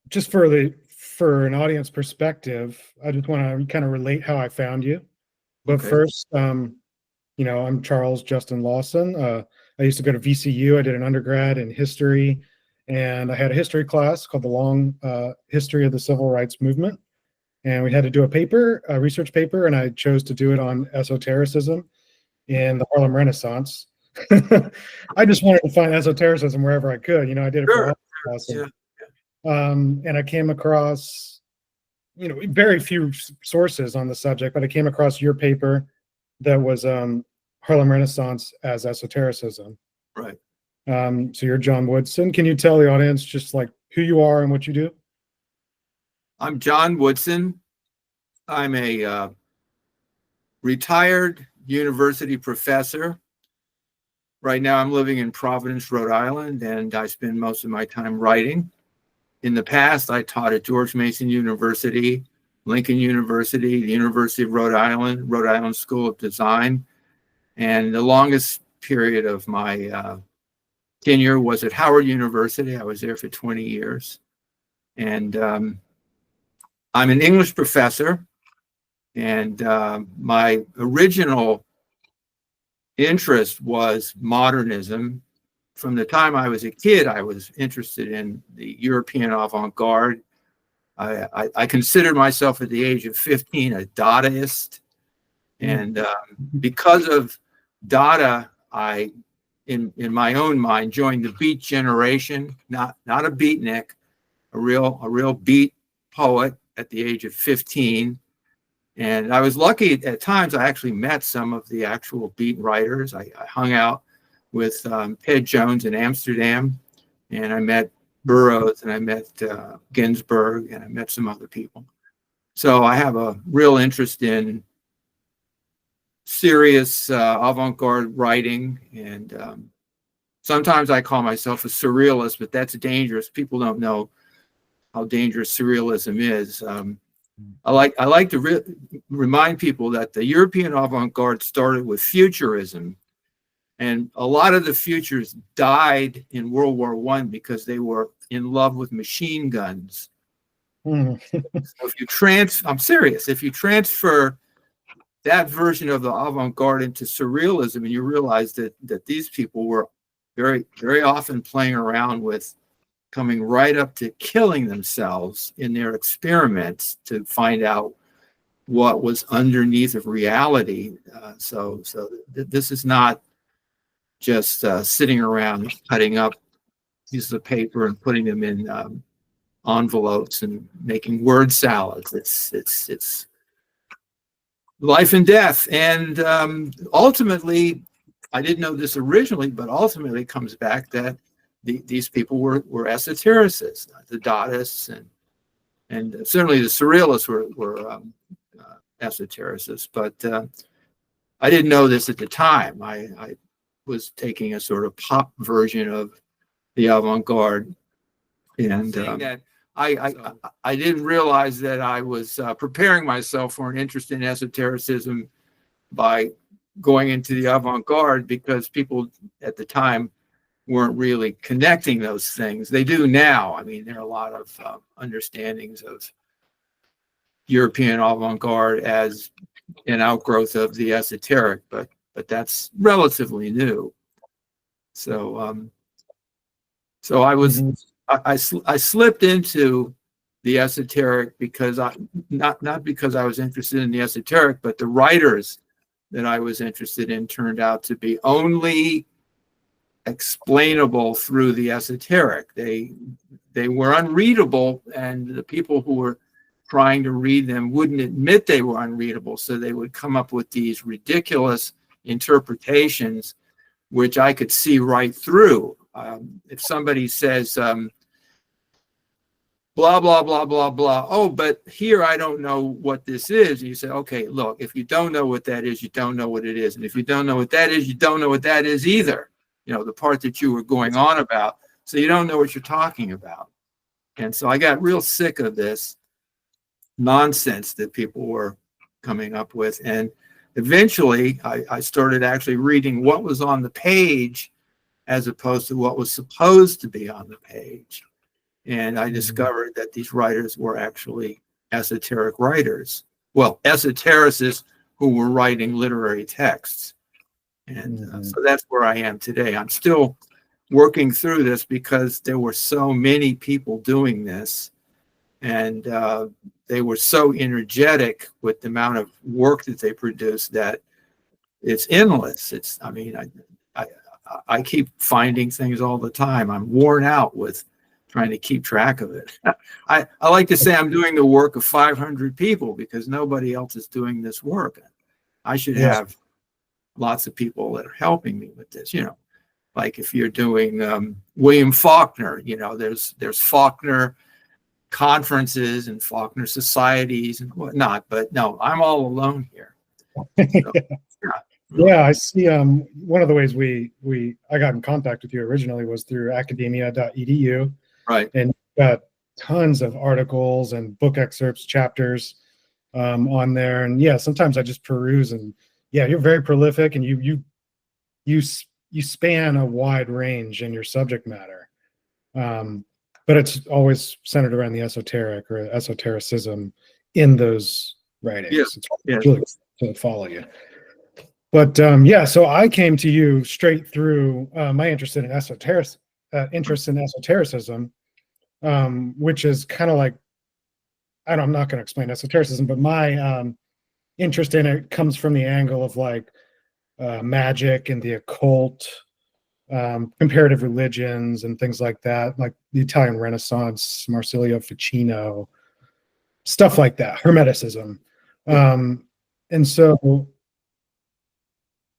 just for an audience perspective, I just want to kind of relate how I found you. But Okay. first, I'm Charles Justin Lawson. I used to go to VCU. I did an undergrad in history, and I had a history class called the Long History of the Civil Rights Movement. And we had to do a research paper, and I chose to do it on esotericism in the Harlem Renaissance. I just wanted to find esotericism wherever I could. I did it for a Sure. class, Yeah. and I came across, very few sources on the subject, but I came across your paper that was Harlem Renaissance as esotericism. Right. So you're Jon Woodson. Can you tell the audience just like who you are and what you do? I'm Jon Woodson. I'm a retired university professor. Right now, I'm living in Providence, Rhode Island, and I spend most of my time writing. In the past, I taught at George Mason University, Lincoln University, the University of Rhode Island School of Design, and the longest period of my tenure was at Howard University. I was there for 20 years. And I'm an English professor, and my original interest was modernism. From the time I was a kid, I was interested in the European avant-garde. I considered myself at the age of 15 a Dadaist. And because of Dada, I, in my own mind, joined the Beat generation, not a beatnik, a real beat poet at the age of 15. And I was lucky at times. I actually met some of the actual beat writers. I hung out with Ted Jones in Amsterdam, and I met Burroughs, and I met Ginsberg, and I met some other people. So I have a real interest in serious avant-garde writing, and sometimes I call myself a surrealist, but that's dangerous. People don't know how dangerous surrealism is. I like to remind people that the European avant-garde started with futurism, and a lot of the futurists died in World War I because they were in love with machine guns. So I'm serious. If you transfer that version of the avant-garde into surrealism, and you realize that these people were very, very often playing around with coming right up to killing themselves in their experiments to find out what was underneath of reality. So this is not just sitting around cutting up pieces of paper and putting them in envelopes and making word salads. It's life and death. And ultimately, I didn't know this originally, but ultimately it comes back that these people were esotericists, the Dadaists, and certainly the surrealists were esotericists. But I didn't know this at the time. I was taking a sort of pop version of the avant-garde, and that I didn't realize that I was preparing myself for an interest in esotericism by going into the avant-garde, because people at the time weren't really connecting those things. They do now. I mean, there are a lot of understandings of European avant-garde as an outgrowth of the esoteric, but that's relatively new. So I was I slipped into the esoteric because not because I was interested in the esoteric, but the writers that I was interested in turned out to be only explainable through the esoteric. They were unreadable, and the people who were trying to read them wouldn't admit they were unreadable, so they would come up with these ridiculous interpretations, which I could see right through. If somebody says, blah, blah, blah, blah, blah, oh, but here I don't know what this is. And you say, okay, look, if you don't know what that is, you don't know what it is. And if you don't know what that is, you don't know what that is either. The part that you were going on about. So you don't know what you're talking about. And so I got real sick of this nonsense that people were coming up with. And eventually I started actually reading what was on the page as opposed to what was supposed to be on the page. And I discovered that these writers were actually esoteric writers. Well, esotericists who were writing literary texts. And so that's where I am today. I'm still working through this because there were so many people doing this, and they were so energetic with the amount of work that they produced that it's endless. I keep finding things all the time. I'm worn out with trying to keep track of it. I like to say I'm doing the work of 500 people because nobody else is doing this work. I should have lots of people that are helping me with this, like if you're doing William Faulkner, there's Faulkner conferences and Faulkner societies and whatnot, but no, I'm all alone here. So, yeah, I see. One of the ways I got in contact with you originally was through academia.edu. Right. And you've got tons of articles and book excerpts, chapters on there. And yeah, sometimes I just peruse, and yeah, you're very prolific, and you span a wide range in your subject matter. But it's always centered around the esoteric or esotericism in those writings. Yes. It's really to follow you. But so I came to you straight through my interest in esotericism, which is kind of like, I'm not going to explain esotericism, but my interest in it comes from the angle of like magic and the occult, comparative religions and things like that, like the Italian Renaissance, Marsilio Ficino, stuff like that, Hermeticism. And so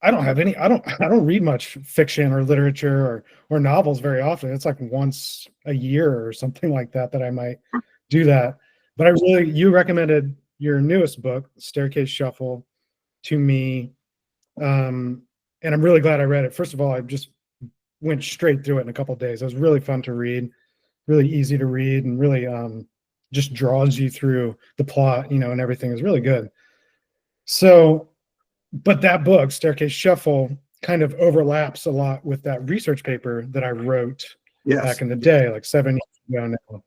I don't read much fiction or literature or novels very often. It's like once a year or something like that I might do that. But you recommended your newest book, Staircase Shuffle, to me. And I'm really glad I read it. First of all, I just went straight through it in a couple of days. It was really fun to read, really easy to read, and really just draws you through the plot, and everything is really good. So, but that book, Staircase Shuffle, kind of overlaps a lot with that research paper that I wrote back in the day, like 7 years ago now.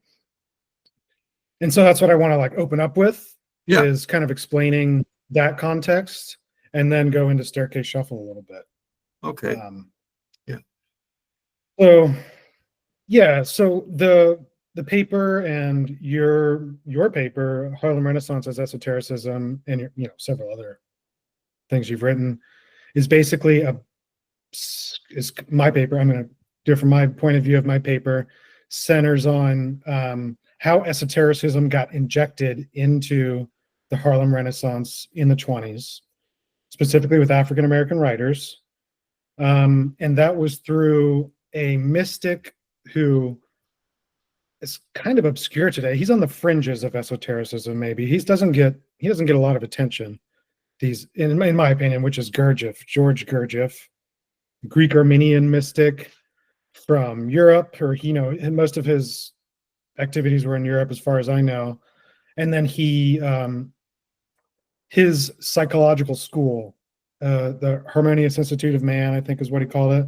And so that's what I want to like open up with, is kind of explaining that context and then go into Staircase Shuffle a little bit. Okay. So the paper and your paper, Harlem Renaissance as Esotericism, and several other things you've written, is basically is my paper. I'm going to do it from my point of view of my paper, centers on how esotericism got injected into the Harlem Renaissance in the 20s, specifically with African American writers. And that was through a mystic who is kind of obscure today. He's on the fringes of esotericism, maybe. He doesn't get a lot of attention. In my opinion, which is Gurdjieff, George Gurdjieff, Greek Armenian mystic from Europe, or and most of his activities were in Europe, as far as I know. And then his psychological school, the Harmonious Institute of Man, I think is what he called it,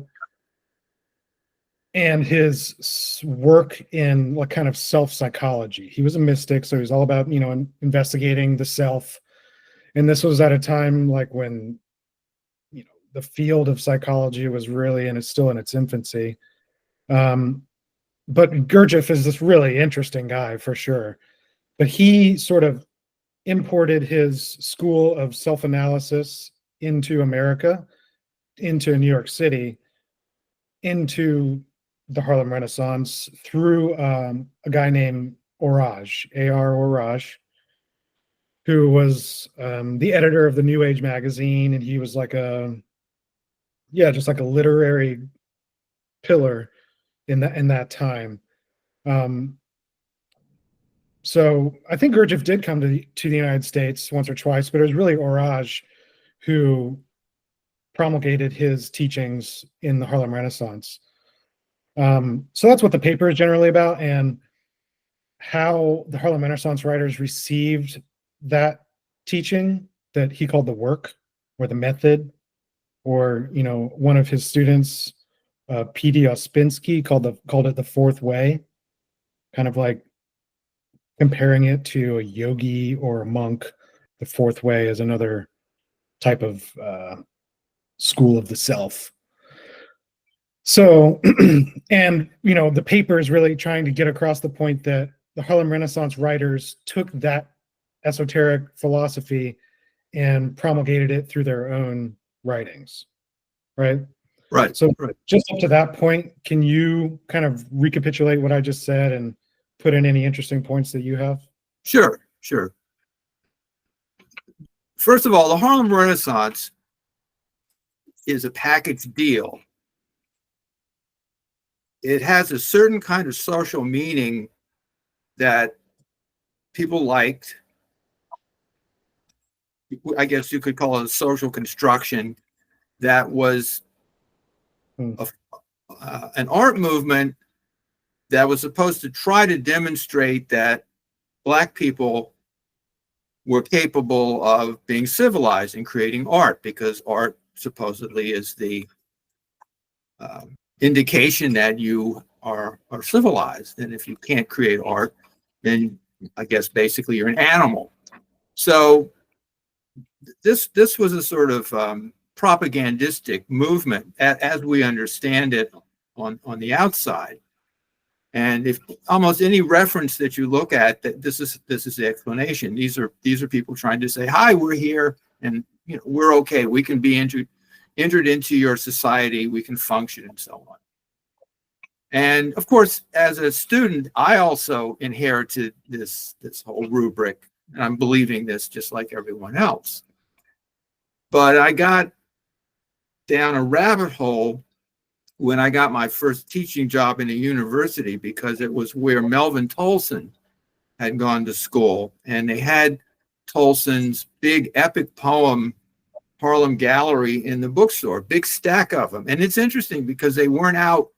and his work in like kind of self-psychology. He was a mystic, so he was all about investigating the self. And this was at a time like when the field of psychology was really, and it's still in its infancy. But Gurdjieff is this really interesting guy for sure. But he sort of imported his school of self-analysis into America, into New York City, into the Harlem Renaissance through a guy named Orage, A.R. Orage, who was the editor of the New Age magazine, and he was like just like a literary pillar in that time. So I think Gurdjieff did come to the United States once or twice, but it was really Orage who promulgated his teachings in the Harlem Renaissance. So that's what the paper is generally about, and how the Harlem Renaissance writers received that teaching that he called the work or the method, or one of his students, P.D. Ospinski, called it the fourth way. kind of like comparing it to a yogi or a monk. The fourth way is another type of school of the self. So, and the paper is really trying to get across the point that the Harlem Renaissance writers took that esoteric philosophy and promulgated it through their own writings, right? Right. So right. just up to that point, can you kind of recapitulate what I just said and put in any interesting points that you have? Sure. First of all, the Harlem Renaissance is a package deal. It has a certain kind of social meaning that people liked. I guess you could call it a social construction that was an art movement that was supposed to try to demonstrate that Black people were capable of being civilized and creating art, because art supposedly is the indication that you are civilized. And if you can't create art, then I guess basically you're an animal. So this was a sort of propagandistic movement as we understand it on the outside. And if almost any reference that you look at, that this is the explanation. These are people trying to say, hi, we're here, and we're okay. We can be entered into your society. We can function, and so on. And of course, as a student, I also inherited this whole rubric, and I'm believing this just like everyone else. But I got down a rabbit hole when I got my first teaching job in a university, because it was where Melvin Tolson had gone to school, and they had Tolson's big epic poem, Harlem Gallery, in the bookstore, big stack of them. And it's interesting because they weren't out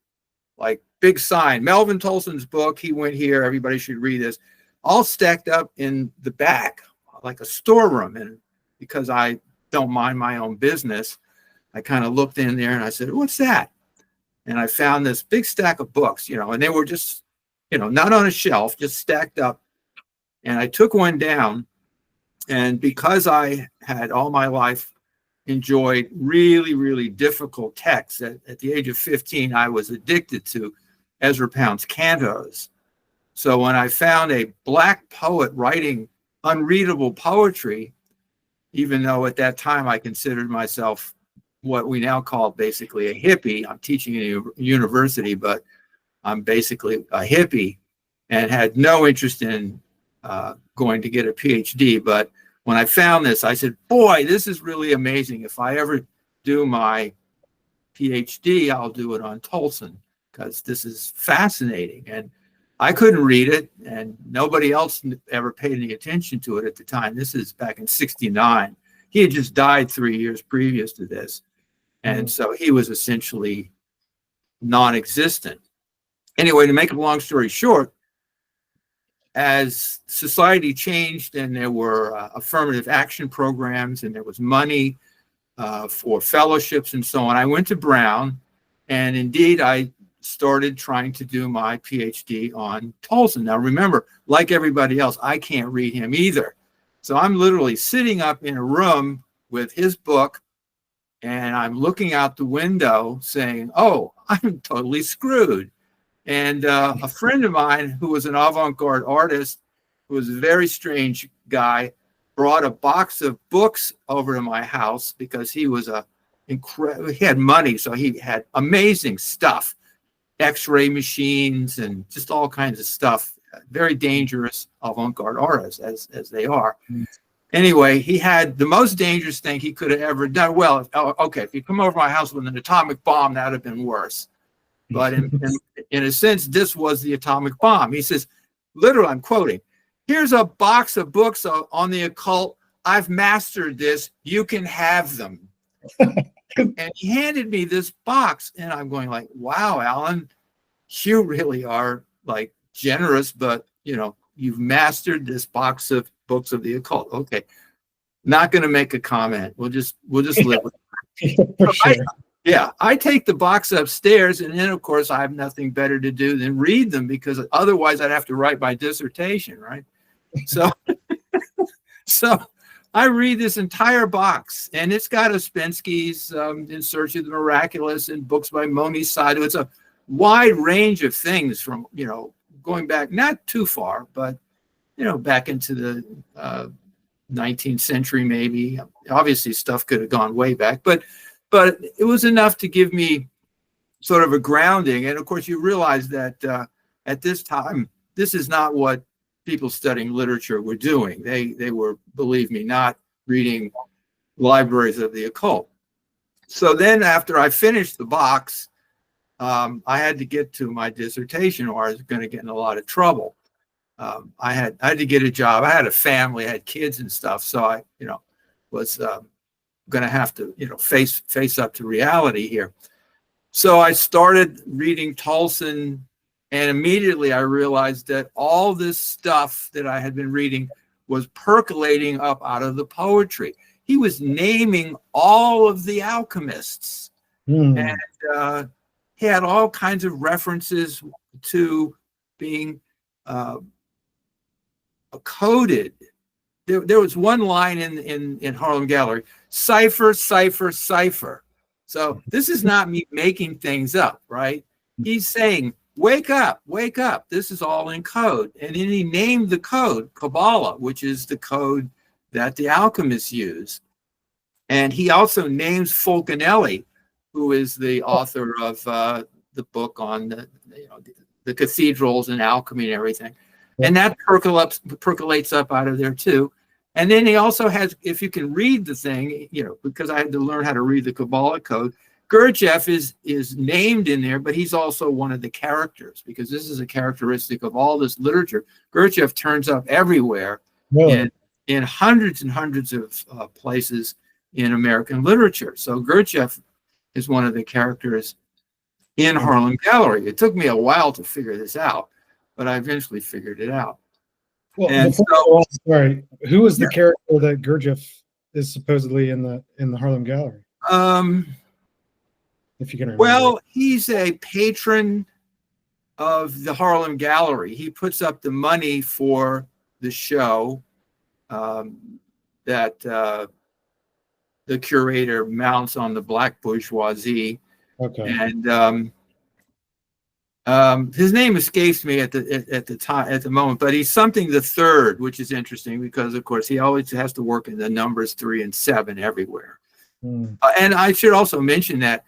like big sign, Melvin Tolson's book, he went here, everybody should read this, all stacked up in the back, like a storeroom. And because I don't mind my own business, I kind of looked in there and I said, what's that? And I found this big stack of books, and they were just, not on a shelf, just stacked up. And I took one down, and because I had all my life enjoyed really, really difficult texts, at the age of 15, I was addicted to Ezra Pound's cantos. So when I found a Black poet writing unreadable poetry, even though at that time I considered myself what we now call basically a hippie. I'm teaching at a university, but I'm basically a hippie and had no interest in going to get a PhD. But when I found this, I said, boy, this is really amazing. If I ever do my PhD, I'll do it on Tolson, because this is fascinating. And I couldn't read it, and nobody else ever paid any attention to it at the time. This is back in '69. He had just died 3 years previous to this. And so he was essentially non-existent. Anyway, to make a long story short, as society changed and there were affirmative action programs and there was money for fellowships and so on, I went to Brown, and indeed I started trying to do my PhD on Tolson. Now remember, like everybody else, I can't read him either. So I'm literally sitting up in a room with his book, and I'm looking out the window saying, oh, I'm totally screwed. And a friend of mine who was an avant-garde artist, who was a very strange guy, brought a box of books over to my house because he was he had money, so he had amazing stuff, X-ray machines and just all kinds of stuff, very dangerous avant-garde artists as they are. Anyway, he had the most dangerous thing he could have ever done. Well, okay, if you come over my house with an atomic bomb, that would have been worse. But in a sense, this was the atomic bomb. He says, literally, I'm quoting, here's a box of books on the occult. I've mastered this. You can have them. And he handed me this box, and I'm going like, wow, Alan, you really are like generous, but you've mastered this box of books of the occult. Okay, not going to make a comment. We'll just live with it. For sure. Yeah, I take the box upstairs, and then of course I have nothing better to do than read them, because otherwise I'd have to write my dissertation, right? So, so I read this entire box, and it's got Ouspensky's In Search of the Miraculous and books by Moni Sato. It's a wide range of things from, going back not too far, but, back into the 19th century, maybe. Obviously stuff could have gone way back, but it was enough to give me sort of a grounding. And of course, you realize that at this time, this is not what people studying literature were doing. They were, believe me, not reading libraries of the occult. So then after I finished the box, I had to get to my dissertation, or I was going to get in a lot of trouble. I had to get a job. I had a family, I had kids and stuff. So I, was going to have to, face up to reality here. So I started reading Tolson, and immediately I realized that all this stuff that I had been reading was percolating up out of the poetry. He was naming all of the alchemists, and he had all kinds of references to being coded. There was one line in Harlem Gallery: cipher, cipher, cipher. So this is not me making things up, right? He's saying, wake up, wake up. This is all in code. And then he named the code Kabbalah, which is the code that the alchemists use. And he also names Fulcanelli, who is the author of the book on the cathedrals and alchemy and everything. And that percolates up out of there too. And then he also has, if you can read the thing, because I had to learn how to read the Kabbalah code, Gurdjieff is named in there, but he's also one of the characters, because this is a characteristic of all this literature. Gurdjieff turns up everywhere, in hundreds and hundreds of places in American literature. So Gurdjieff is one of the characters in Harlem Gallery. It took me a while to figure this out, but I eventually figured it out. Well, and sorry, who was the character that Gurdjieff is supposedly in the Harlem Gallery? If you can remember. Well, he's a patron of the Harlem Gallery. He puts up the money for the show that the curator mounts on the black bourgeoisie. Okay. And his name escapes me at the moment, but he's something the third, which is interesting because, of course, he always has to work in the numbers 3 and 7 everywhere. And I should also mention that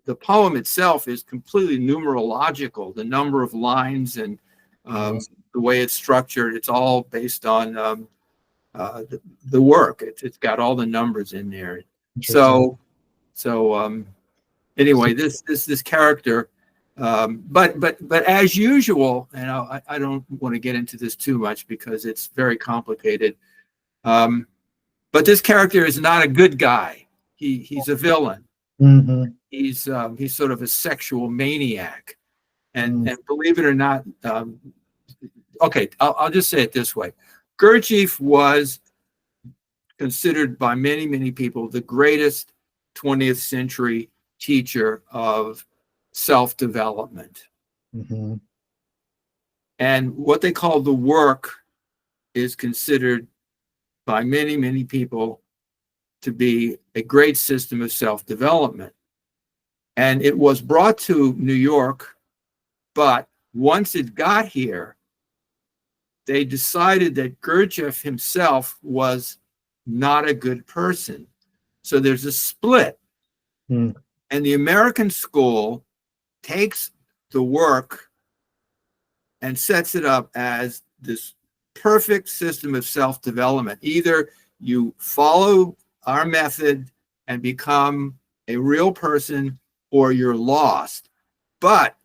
the poem itself is completely numerological. The number of lines and the way it's structured, it's all based on the work. It's got all the numbers in there. So anyway, this character. But as usual, and I don't want to get into this too much because it's very complicated. But this character is not a good guy. He's a villain. Mm-hmm. He's sort of a sexual maniac, and believe it or not, okay, I'll just say it this way: Gurdjieff was considered by many people the greatest 20th century teacher of self-development. Mm-hmm. And what they call the work is considered by many people to be a great system of self-development. And it was brought to New York, but once it got here, they decided that Gurdjieff himself was not a good person. So there's a split. And the American school takes the work and sets it up as this perfect system of self-development. Either you follow our method and become a real person, or you're lost. But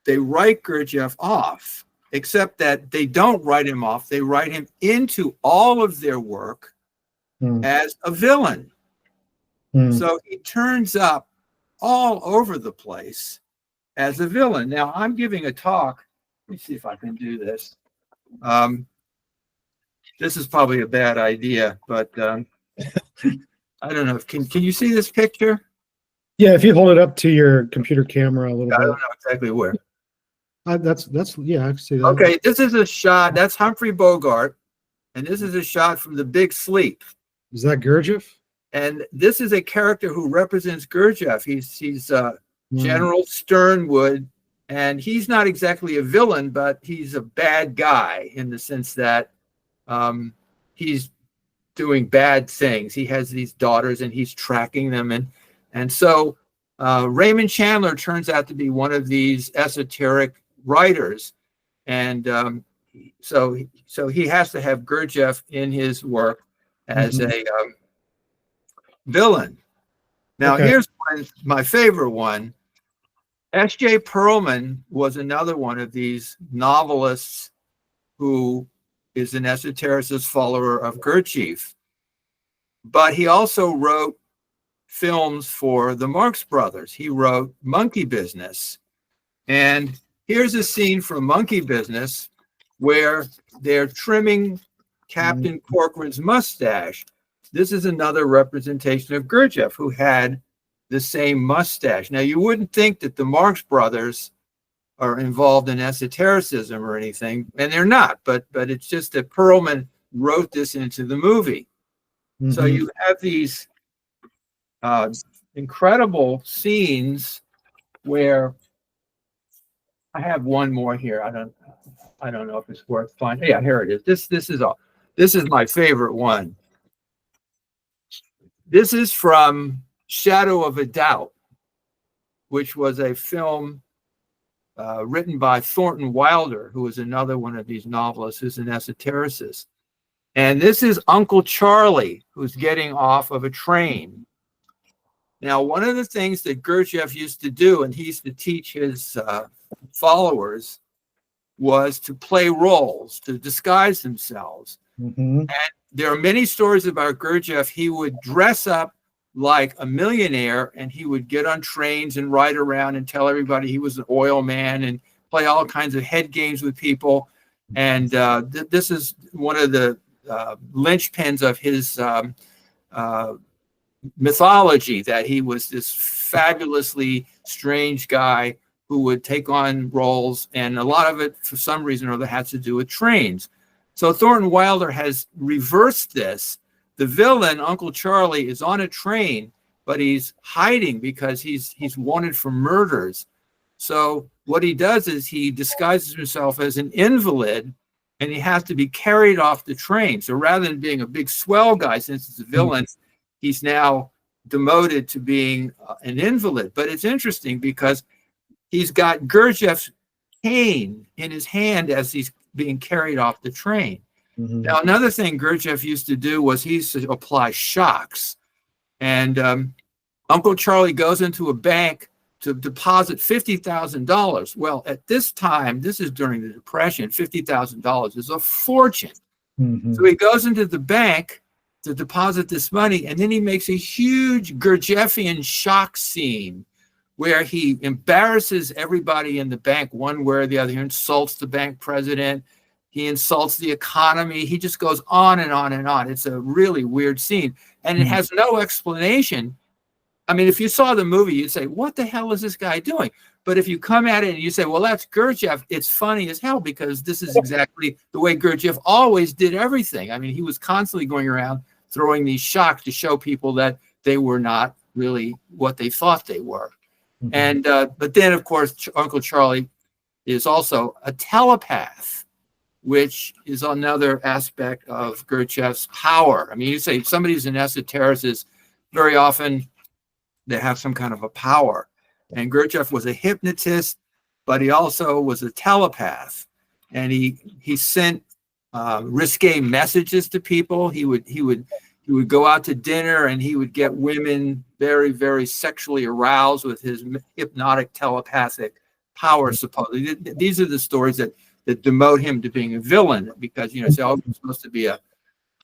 they write Gurdjieff off, except that they don't write him off. They write him into all of their work as a villain. So he turns up all over the place as a villain. Now, I'm giving a talk. Let me see if I can do this. This is probably a bad idea, but I don't know. Can you see this picture? Yeah, if you hold it up to your computer camera a little I bit. don't know exactly where. That's yeah, I can see that. Okay, this is a shot. That's Humphrey Bogart, and this is a shot from The Big Sleep. Is that Gurdjieff? And this is a character who represents Gurdjieff. He's Wow. General Sternwood, and he's not exactly a villain, but he's a bad guy in the sense that he's doing bad things. He has these daughters, and he's tracking them, and so Raymond Chandler turns out to be one of these esoteric writers, and so he has to have Gurdjieff in his work as a villain. Now, here's my favorite one. S.J. Perlman was another one of these novelists who is an esotericist follower of Gurdjieff. But he also wrote films for the Marx Brothers. He wrote Monkey Business. And here's a scene from Monkey Business where they're trimming Captain Corcoran's mustache. This is another representation of Gurdjieff, who had the same mustache. Now, you wouldn't think that the Marx Brothers are involved in esotericism or anything, and they're not, but it's just that Perlman wrote this into the movie. So you have these incredible scenes where I have one more here. I don't know if it's worth finding. Yeah, here it is. This is my favorite one. This is from Shadow of a Doubt, which was a film written by Thornton Wilder, who was another one of these novelists who's an esotericist. And this is Uncle Charlie, who's getting off of a train. Now, one of the things that Gurdjieff used to do, and he used to teach his followers, was to play roles, to disguise themselves. And there are many stories about Gurdjieff. He would dress up like a millionaire, and he would get on trains and ride around and tell everybody he was an oil man and play all kinds of head games with people. And this is one of the linchpins of his mythology, that he was this fabulously strange guy who would take on roles, and a lot of it, for some reason or other, has to do with trains. So Thornton Wilder has reversed this. The villain, Uncle Charlie, is on a train, but he's hiding because he's wanted for murders. So what he does is he disguises himself as an invalid, and he has to be carried off the train. So rather than being a big swell guy, since it's a villain, he's now demoted to being an invalid. But it's interesting because he's got Gurdjieff's cane in his hand as he's being carried off the train. Now, another thing Gurdjieff used to do was he used to apply shocks. And Uncle Charlie goes into a bank to deposit $50,000. Well, at this time, this is during the Depression, $50,000 is a fortune. So he goes into the bank to deposit this money, and then he makes a huge Gurdjieffian shock scene where he embarrasses everybody in the bank one way or the other. He insults the bank president. He insults the economy. He just goes on and on and on. It's a really weird scene, and it has no explanation. I mean, if you saw the movie, you'd say, what the hell is this guy doing? But if you come at it and you say, well, that's Gurdjieff, it's funny as hell, because this is exactly the way Gurdjieff always did everything. I mean, he was constantly going around throwing these shocks to show people that they were not really what they thought they were. And but then, of course, Uncle Charlie is also a telepath, which is another aspect of Gurdjieff's power. I mean, you say somebody's an esotericist, very often they have some kind of a power. And Gurdjieff was a hypnotist, but he also was a telepath. And he sent risque messages to people. He would go out to dinner, and he would get women very, very sexually aroused with his hypnotic telepathic power, supposedly. These are the stories that demote him to being a villain, because, you know, say, oh, you're supposed to be a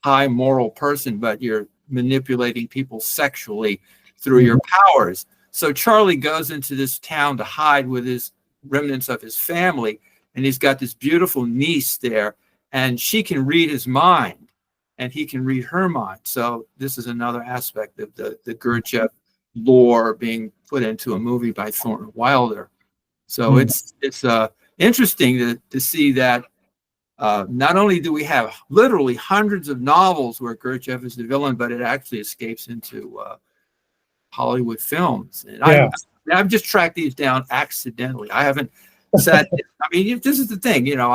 high moral person, but you're manipulating people sexually through your powers. So Charlie goes into this town to hide with his remnants of his family, and he's got this beautiful niece there, and she can read his mind. and he can read her mind. So this is another aspect of the Gurdjieff lore being put into a movie by Thornton Wilder. So it's interesting to see that not only do we have literally hundreds of novels where Gurdjieff is the villain, but it actually escapes into Hollywood films. And I've just tracked these down accidentally. I haven't sat. I mean, this is the thing, you know.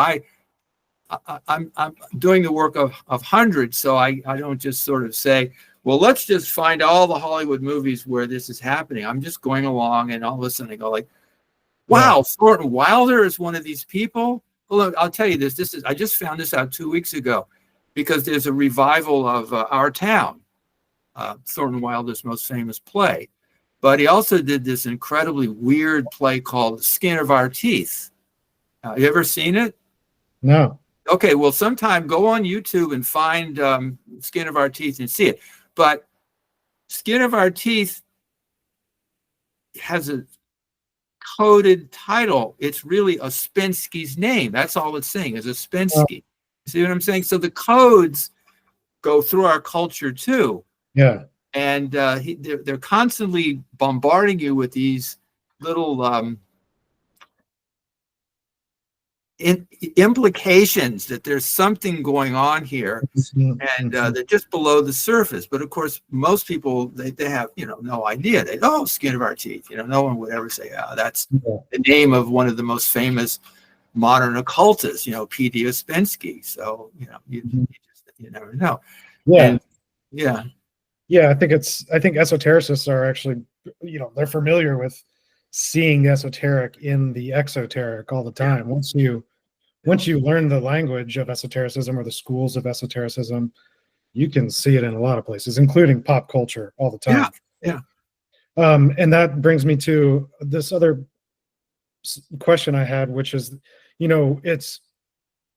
I'm doing the work of hundreds, so I don't just sort of say, well, let's just find all the Hollywood movies where this is happening. I'm just going along, and all of a sudden I go like, wow, Thornton Wilder is one of these people. Well, I'll tell you this. I just found this out 2 weeks ago, because there's a revival of Our Town, Thornton Wilder's most famous play. But he also did this incredibly weird play called The Skin of Our Teeth. You ever seen it? No. Okay, well, sometime go on YouTube and find Skin of Our Teeth and see it. But Skin of Our Teeth has a coded title. It's really Ouspensky's name. That's all it's saying is Ouspensky. See what I'm saying? So the codes go through our culture too. Yeah. And they're constantly bombarding you with these little implications that there's something going on here, and they're just below the surface. But of course, most people they have no idea. Skin of our teeth. No one would ever say, that's the name of one of the most famous modern occultists. P.D. Ouspensky. So you never know. Yeah. And, I think esotericists are actually, they're familiar with seeing the esoteric in the exoteric all the time. Once you learn the language of esotericism or the schools of esotericism, you can see it in a lot of places, including pop culture all the time. Yeah. And that brings me to this other question I had, which is, it's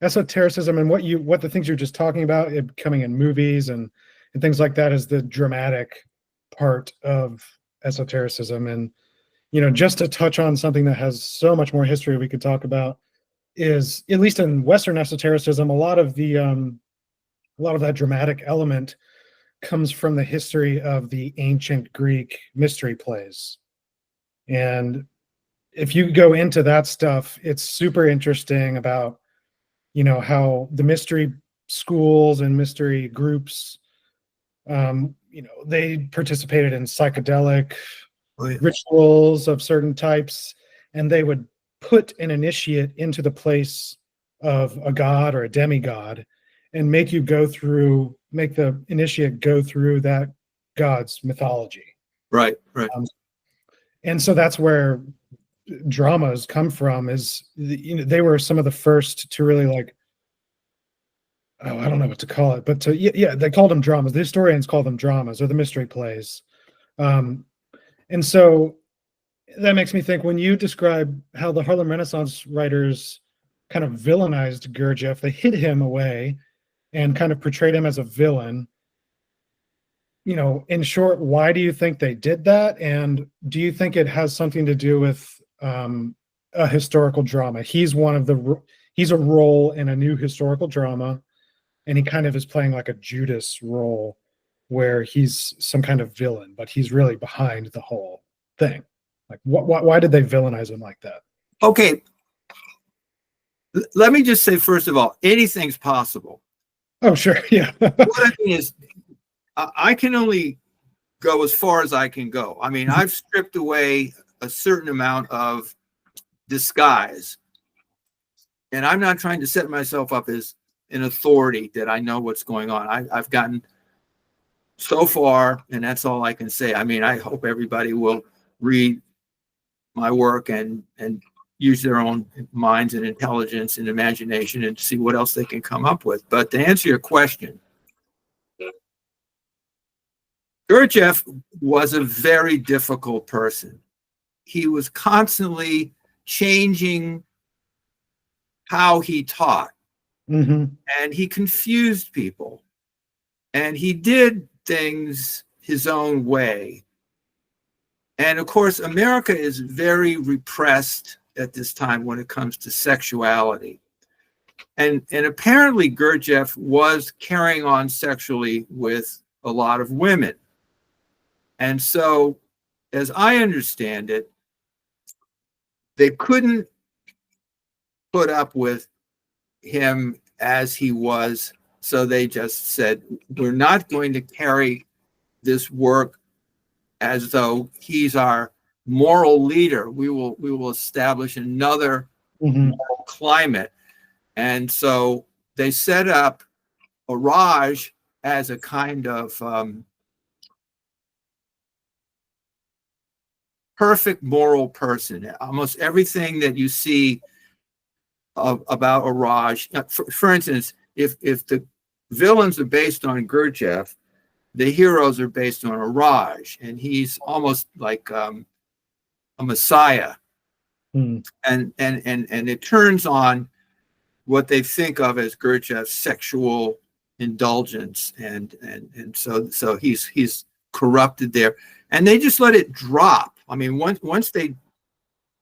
esotericism and what the things you're just talking about, it coming in movies and things like that, is the dramatic part of esotericism. And just to touch on something that has so much more history we could talk about is, at least in Western esotericism, a lot of that dramatic element comes from the history of the ancient Greek mystery plays. And if you go into that stuff, it's super interesting about, how the mystery schools and mystery groups, they participated in psychedelic rituals of certain types, and they would put an initiate into the place of a god or a demigod and make the initiate go through that god's mythology. Right. And so that's where dramas come from, is they were some of the first to really I don't know what to call it, but they called them dramas. The historians call them dramas, or the mystery plays. And so that makes me think, when you describe how the Harlem Renaissance writers kind of villainized Gurdjieff, they hid him away and kind of portrayed him as a villain. In short, why do you think they did that? And do you think it has something to do with a historical drama? He's a role in a new historical drama, and he kind of is playing like a Judas role, where he's some kind of villain, but he's really behind the whole thing. Why did they villainize him like that? Okay. Let me just say, first of all, anything's possible. Oh, sure. Yeah. What I mean is, I can only go as far as I can go. I mean, I've stripped away a certain amount of disguise, and I'm not trying to set myself up as an authority that I know what's going on. I've gotten so far, and that's all I can say. I mean, I hope everybody will read my work and use their own minds and intelligence and imagination and see what else they can come up with. But to answer your question, Gurdjieff was a very difficult person. He was constantly changing how he taught, and he confused people, and he did things his own way. And of course, America is very repressed at this time when it comes to sexuality. And apparently Gurdjieff was carrying on sexually with a lot of women. And so, as I understand it, they couldn't put up with him as he was. So they just said, we're not going to carry this work as though he's our moral leader. We will establish another moral climate. And so they set up Raj as a kind of perfect moral person. Almost everything that you see about Raj, for instance, if the villains are based on Gurdjieff, the heroes are based on Raj, and he's almost like a messiah. And it turns on what they think of as Gurdjieff's sexual indulgence, and so he's corrupted there, and they just let it drop. I mean, once they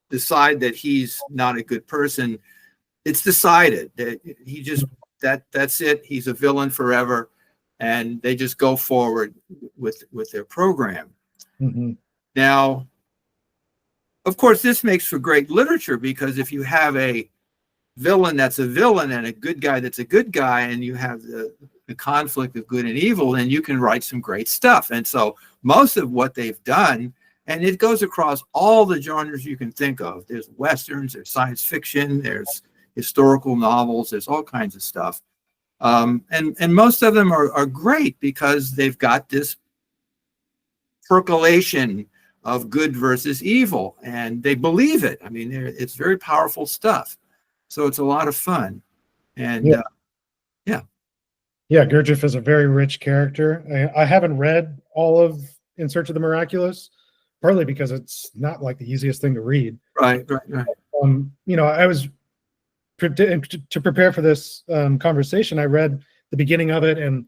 decide that he's not a good person, it's decided that he just that's it. He's a villain forever, and they just go forward with their program. Now, of course, this makes for great literature, because if you have a villain that's a villain and a good guy that's a good guy, and you have the conflict of good and evil, then you can write some great stuff. And so most of what they've done, and it goes across all the genres you can think of. There's westerns, there's science fiction, there's historical novels, there's all kinds of stuff. And most of them are great because they've got this percolation of good versus evil, and they believe it. I mean, it's very powerful stuff. So it's a lot of fun. And yeah, Gurdjieff is a very rich character. I haven't read all of In Search of the Miraculous, partly because it's not like the easiest thing to read. Right. I was to prepare for this conversation, I read the beginning of it, and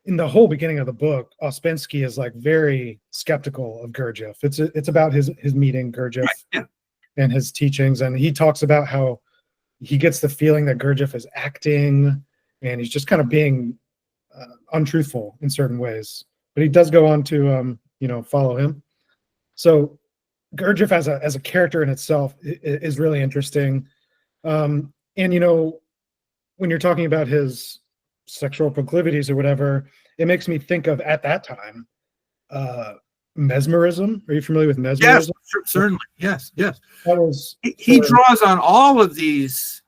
in the whole beginning of the book, Ouspensky is like very skeptical of Gurdjieff. It's about his meeting Gurdjieff and his teachings, and he talks about how he gets the feeling that Gurdjieff is acting, and he's just kind of being untruthful in certain ways. But he does go on to follow him. So Gurdjieff as a character in itself is really interesting. And when you're talking about his sexual proclivities or whatever, it makes me think of, at that time, mesmerism. Are you familiar with mesmerism? Yes, certainly. Yes. That was he draws on all of these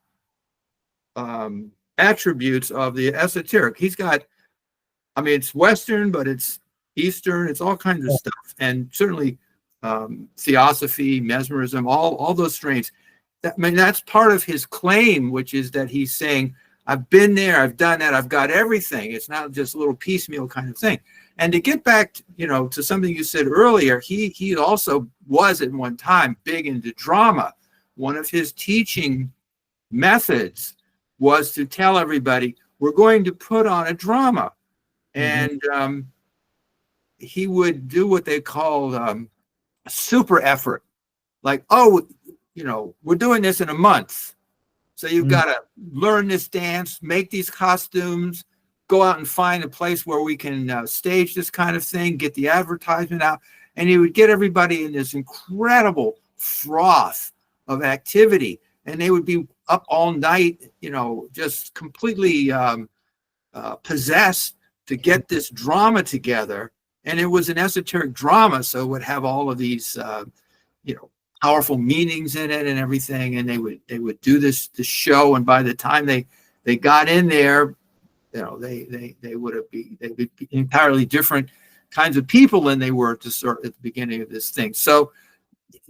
attributes of the esoteric. He's got, I mean, it's Western, but it's Eastern. It's all kinds of stuff, and certainly theosophy, mesmerism, all those strains. That's part of his claim, which is that he's saying, I've been there, I've done that, I've got everything. It's not just a little piecemeal kind of thing. And to get back, to something you said earlier, he also was at one time big into drama. One of his teaching methods was to tell everybody, we're going to put on a drama. And he would do what they called a super effort. Like, we're doing this in a month. So you've got to learn this dance, make these costumes, go out and find a place where we can stage this kind of thing, get the advertisement out. And he would get everybody in this incredible froth of activity. And they would be up all night, just completely possessed to get this drama together. And it was an esoteric drama. So it would have all of these, powerful meanings in it and everything, and they would do this show, and by the time they got in there, they would be entirely different kinds of people than they were at the beginning of this thing. So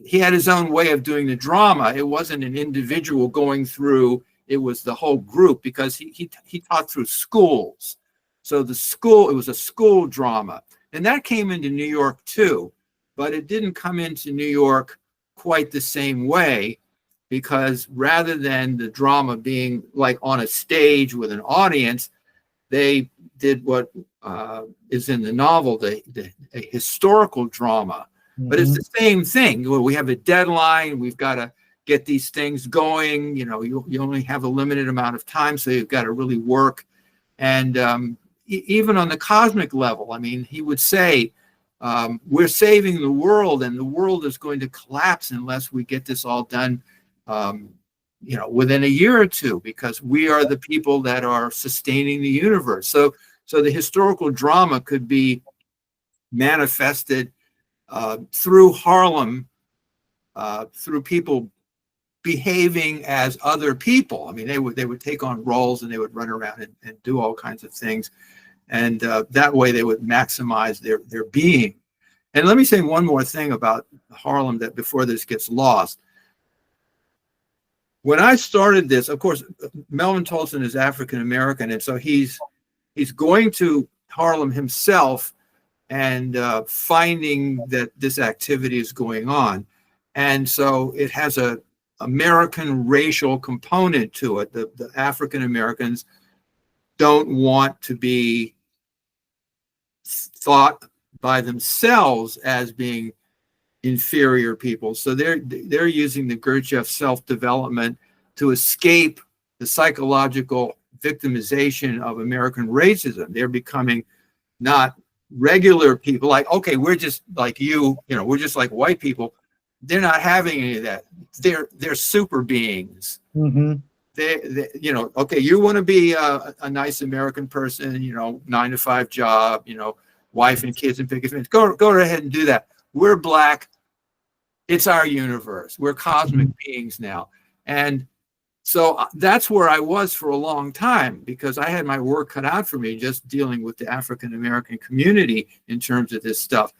he had his own way of doing the drama. It wasn't an individual going through, it was the whole group, because he taught through schools. So it was a school drama, and that came into New York too, but it didn't come into New York quite the same way, because rather than the drama being like on a stage with an audience, they did what is in the novel, a historical drama. But it's the same thing. We have a deadline. We've got to get these things going. You only have a limited amount of time, so you've got to really work. And even on the cosmic level, I mean, he would say, we're saving the world, and the world is going to collapse unless we get this all done, within a year or two, because we are the people that are sustaining the universe. So the historical drama could be manifested through Harlem, through people behaving as other people. I mean, they would take on roles, and they would run around and do all kinds of things. And that way they would maximize their being. And let me say one more thing about Harlem that before this gets lost. When I started this, of course, Melvin Tolson is African American, and so he's going to Harlem himself and finding that this activity is going on. And so it has a American racial component to it. The African Americans don't want to be thought by themselves as being inferior people. So they're using the Gurdjieff self-development to escape the psychological victimization of American racism. They're becoming not regular people, like, okay, we're just like we're just like white people. They're not having any of that. They're super beings. Mm-hmm. They okay, you want to be a nice American person, 9-to-5 job, wife and kids and picket fence. Go ahead and do that. We're black. It's our universe. We're cosmic beings now. And so that's where I was for a long time, because I had my work cut out for me just dealing with the African American community in terms of this stuff.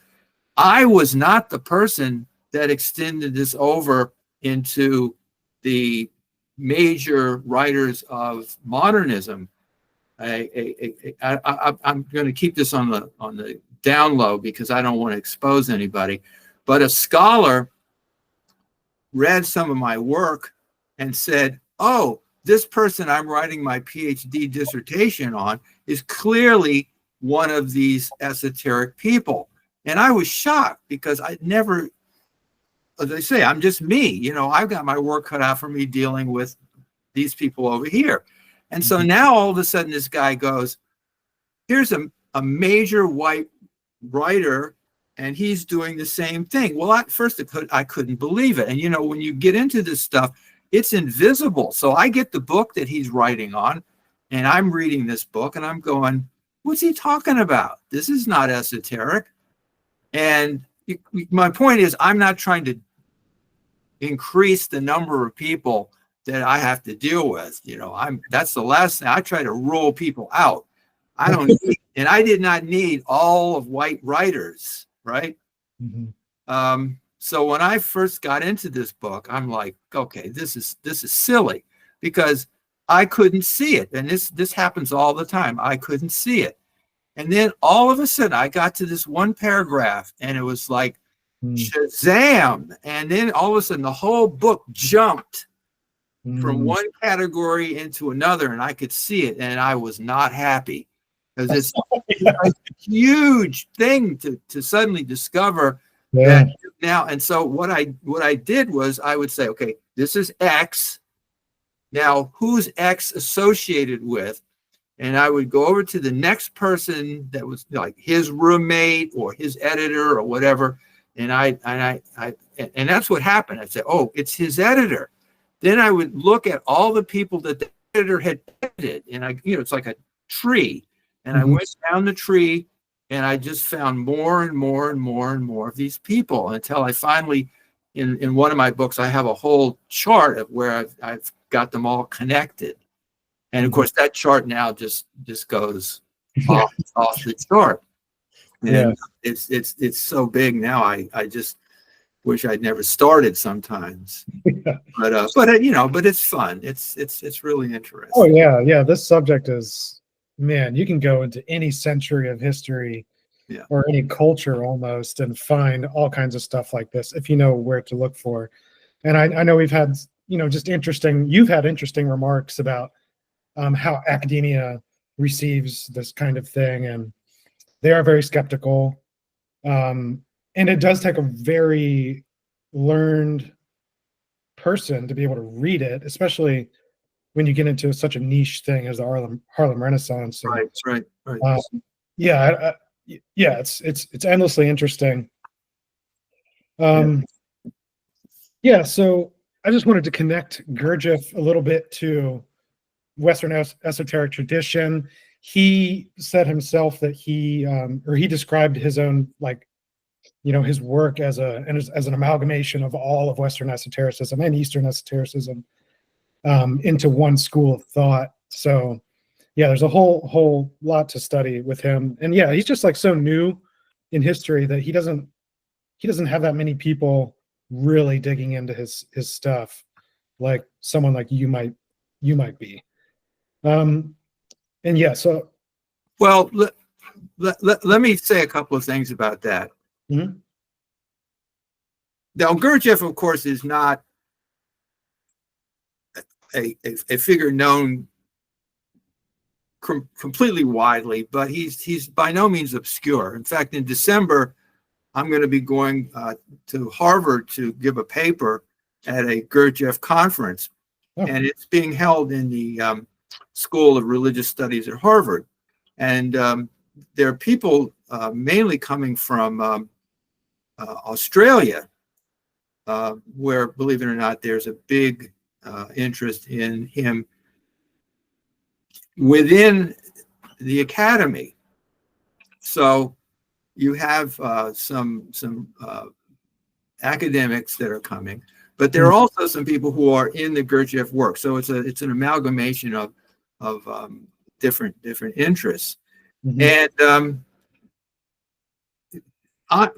I was not the person that extended this over into the major writers of modernism. I'm going to keep this on the down low because I don't want to expose anybody. But a scholar read some of my work and said, "Oh, this person I'm writing my PhD dissertation on is clearly one of these esoteric people." And I was shocked because I never, as I say, I'm just me. I've got my work cut out for me dealing with these people over here. And so now all of a sudden this guy goes, here's a major white writer, and he's doing the same thing. Well, at first I couldn't believe it. And when you get into this stuff, it's invisible. So I get the book that he's writing on, and I'm reading this book, and I'm going, what's he talking about? This is not esoteric. And my point is, I'm not trying to increase the number of people that I have to deal with. That's the last thing. I try to rule people out. I don't need, and I did not need all of white writers, right? Mm-hmm. So when I first got into this book, I'm like, okay, this is silly, because I couldn't see it. And this happens all the time. I couldn't see it. And then all of a sudden I got to this one paragraph, and it was like, Shazam. And then all of a sudden the whole book jumped from one category into another, and I could see it, and I was not happy, because it's a huge thing to suddenly discover that now. And so what I did was I would say, okay, this is X. Now, who's X associated with? And I would go over to the next person that was like his roommate or his editor or whatever. And and that's what happened. I'd say, oh, it's his editor. Then I would look at all the people that the editor had edited, and it's like a tree. And I went down the tree, and I just found more and more and more and more of these people, until I finally, in one of my books, I have a whole chart of where I've got them all connected. And of course, that chart now just goes off the chart. And it's so big now. I just wish I'd never started sometimes. But it's fun. It's really interesting. Oh yeah. This subject is, man, you can go into any century of history or any culture almost and find all kinds of stuff like this if you know where to look for. And I know we've had, just you've had interesting remarks about how academia receives this kind of thing, and they are very skeptical. And it does take a very learned person to be able to read it, especially when you get into such a niche thing as the Harlem Renaissance. And, Right. Yeah, yeah, it's endlessly interesting. Yeah, so I just wanted to connect Gurdjieff a little bit to Western esoteric tradition. He said himself that he described his own, like, his work as an amalgamation of all of Western esotericism and Eastern esotericism into one school of thought. So yeah, there's a whole lot to study with him. And yeah, he's just like so new in history that he doesn't have that many people really digging into his stuff, like someone like you might be. And yeah, so Well, let me say a couple of things about that. Mhm. Now, Gurdjieff, of course, is not a figure known completely widely, but he's by no means obscure. In fact, in December, I'm going to be going to Harvard to give a paper at a Gurdjieff conference, and it's being held in the School of Religious Studies at Harvard. And there are people mainly coming from Australia, where, believe it or not, there's a big interest in him within the academy. So you have some academics that are coming, but there are also some people who are in the Gurdjieff work. So it's an amalgamation of different interests. And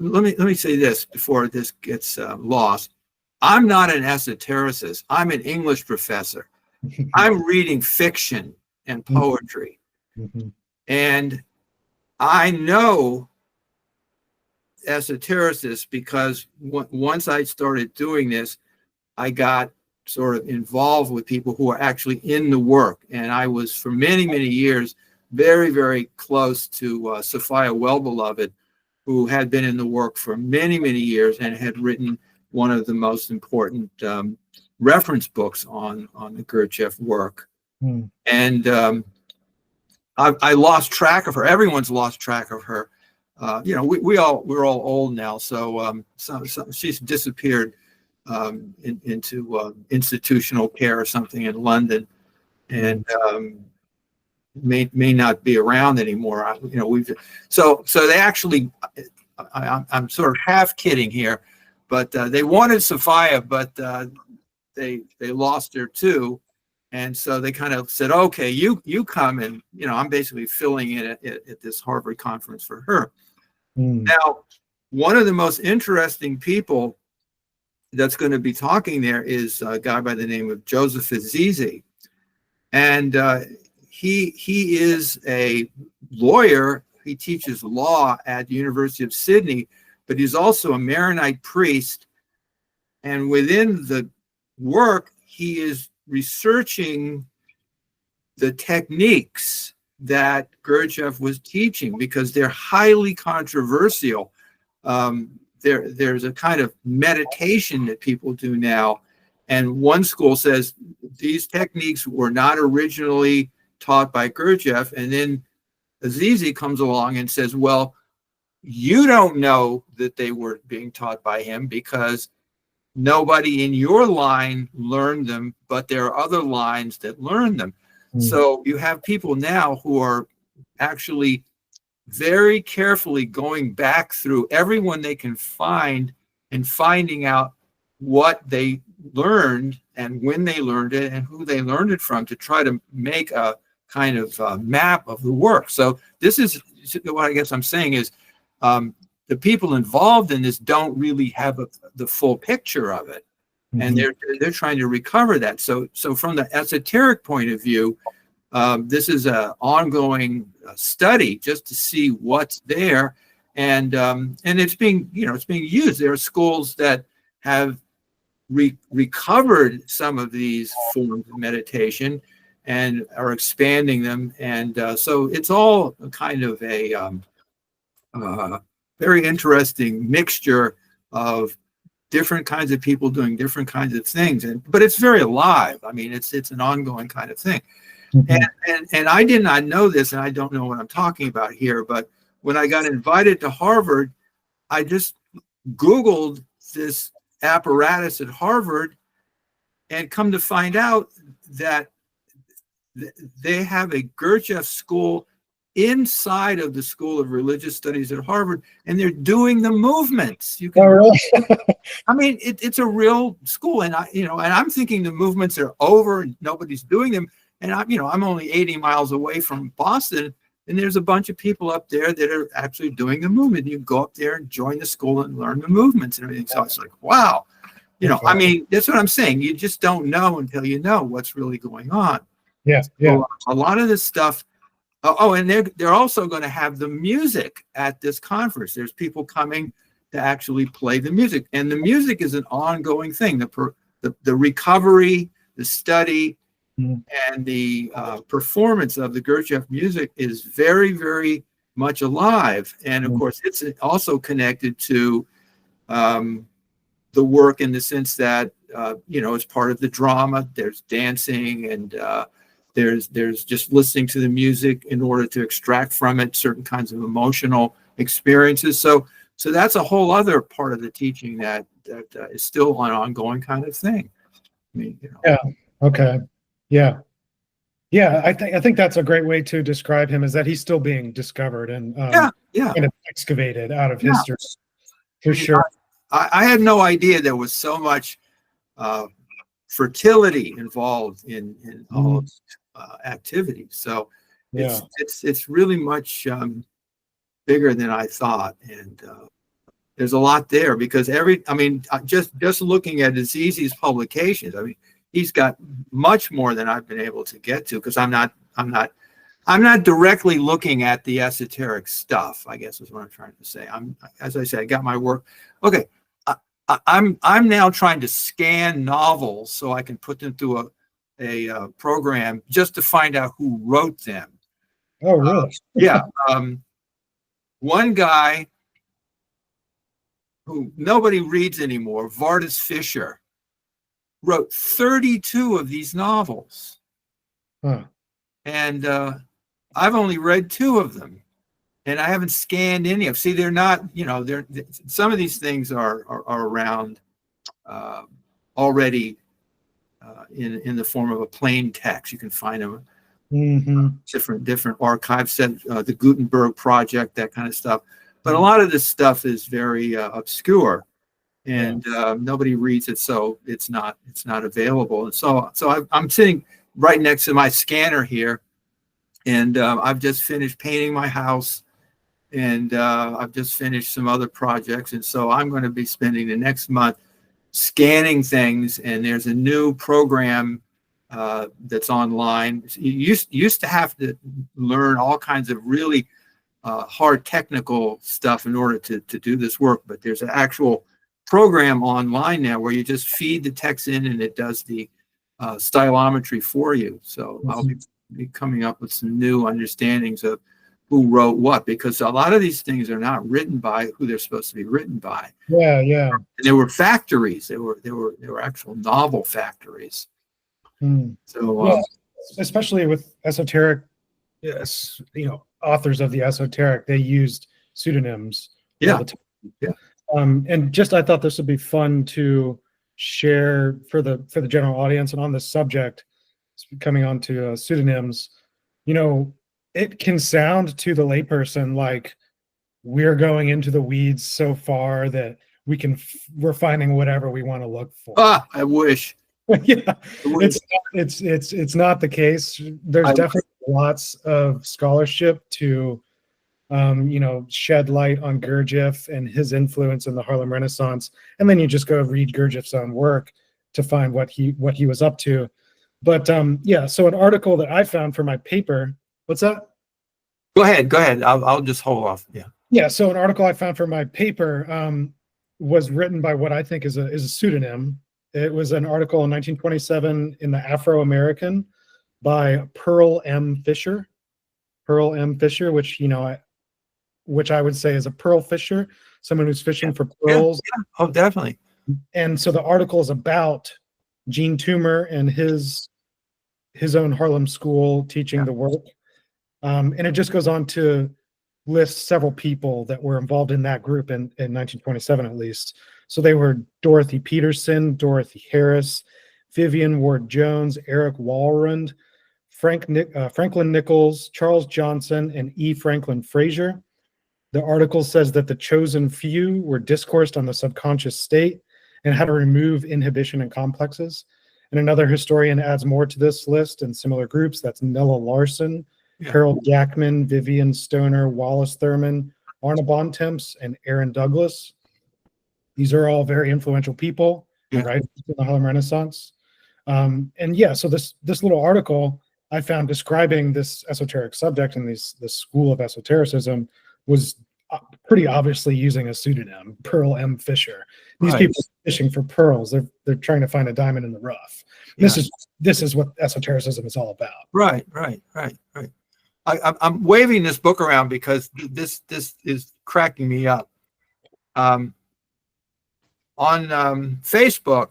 let me say this before this gets lost. I'm not an esotericist. I'm an English professor. I'm reading fiction and poetry. And I know esotericists because once I started doing this, I got sort of involved with people who are actually in the work. And I was, for many, many years, very, very close to Sophia Wellbeloved, who had been in the work for many, many years and had written one of the most important reference books on the Gurdjieff work. And I lost track of her. Everyone's lost track of her. We're all old now, so she's disappeared into institutional care or something in London, and may not be around anymore. So they actually, I'm sort of half kidding here, but they wanted Sophia, but they lost her too. And so they kind of said, okay, you come, and I'm basically filling in at this Harvard conference for her. Now, one of the most interesting people that's going to be talking there is a guy by the name of Joseph Azizi. And he is a lawyer. He teaches law at the University of Sydney, but he's also a Maronite priest. And within the work, he is researching the techniques that Gurdjieff was teaching because they're highly controversial. There's a kind of meditation that people do now. And one school says these techniques were not originally taught by Gurdjieff. And then Azizi comes along and says, well, you don't know that they were being taught by him because nobody in your line learned them, but there are other lines that learn them. So you have people now who are actually very carefully going back through everyone they can find and finding out what they learned and when they learned it and who they learned it from to try to make a kind of map of the work. So this is what I guess I'm saying is the people involved in this don't really have the full picture of it. And they're trying to recover that. So from the esoteric point of view, this is an ongoing study just to see what's there, and it's being used. There are schools that have recovered some of these forms of meditation and are expanding them, and so it's all kind of a very interesting mixture of different kinds of people doing different kinds of things, but it's very alive. I mean, it's an ongoing kind of thing. And I did not know this, and I don't know what I'm talking about here, but when I got invited to Harvard, I just Googled this apparatus at Harvard, and come to find out that they have a Gurdjieff school inside of the School of Religious Studies at Harvard, and they're doing the movements. You can, really? I mean, it's a real school, and I'm thinking the movements are over and nobody's doing them. And I'm only 80 miles away from Boston, and there's a bunch of people up there that are actually doing the movement. You go up there and join the school and learn the movements and everything. So it's like, wow, I mean, that's what I'm saying. You just don't know until you know what's really going on. Yeah, So a lot of this stuff. Oh, and they're also going to have the music at this conference. There's people coming to actually play the music, and the music is an ongoing thing. The recovery, the study, and the performance of the Gurdjieff music is very, very much alive. And of course, it's also connected to the work in the sense that it's part of the drama. There's dancing and there's just listening to the music in order to extract from it certain kinds of emotional experiences. So that's a whole other part of the teaching that is still an ongoing kind of thing. I mean, Yeah. Okay. Yeah. Yeah. I think that's a great way to describe him, is that he's still being discovered and kind of excavated out of history. For sure. I had no idea there was so much fertility involved in all of activities. So it's really much bigger than I thought, and there's a lot there because just looking at Azizi's publications, I mean, he's got much more than I've been able to get to because I'm not directly looking at the esoteric stuff, I guess is what I'm trying to say. As I said, I got my work. Okay. I'm now trying to scan novels so I can put them through a program just to find out who wrote them. Oh, really? Yeah. One guy who nobody reads anymore, Vardis Fisher, wrote 32 of these novels. Huh. And I've only read 2 of them. And I haven't scanned any of. See, they're not. Some of these things are around already in the form of a plain text. You can find them different archives, the Gutenberg Project, that kind of stuff. But a lot of this stuff is very obscure, and nobody reads it, so it's not available. And so I'm sitting right next to my scanner here, and I've just finished painting my house. And I've just finished some other projects. And so I'm going to be spending the next month scanning things. And there's a new program that's online. You used to have to learn all kinds of really hard technical stuff in order to do this work. But there's an actual program online now where you just feed the text in and it does the stylometry for you. So I'll be coming up with some new understandings of who wrote what, because a lot of these things are not written by who they're supposed to be written by. Yeah, yeah. And there were factories. There were actual novel factories. So especially with esoteric, authors of the esoteric, they used pseudonyms. Yeah. All the time. And just I thought this would be fun to share for the general audience. And on this subject, coming on to pseudonyms, it can sound to the layperson like we're going into the weeds so far that we're finding whatever we want to look for. I wish. Yeah, it's not the case. There's definitely lots of scholarship to shed light on Gurdjieff and his influence in the Harlem Renaissance, and then you just go read Gurdjieff's own work to find what he was up to. But so an article that I found for my paper. What's that? Go ahead. I'll just hold off. Yeah. So an article I found for my paper was written by what I think is a pseudonym. It was an article in 1927 in the Afro-American by Pearl M. Fisher. Pearl M. Fisher, which I would say is a pearl fisher, someone who's fishing for pearls. Yeah. Oh, definitely. And so the article is about Gene Toomer and his own Harlem school teaching the work. And it just goes on to list several people that were involved in that group in 1927, at least. So they were Dorothy Peterson, Dorothy Harris, Vivian Ward Jones, Eric Walrond, Franklin Nichols, Charles Johnson, and E. Franklin Frazier. The article says that the chosen few were discoursed on the subconscious state and how to remove inhibition and complexes. And another historian adds more to this list in similar groups. That's Nella Larson, Harold Jackman, Vivian Stoner, Wallace Thurman, Arna Bontemps, and Aaron Douglas. These are all very influential people, right, in the Harlem Renaissance. And yeah, so this little article I found describing this esoteric subject and this school of esotericism was pretty obviously using a pseudonym, Pearl M. Fisher. These people are fishing for pearls. They're trying to find a diamond in the rough. Yeah. This is what esotericism is all about. Right. I'm waving this book around because this is cracking me up. On Facebook,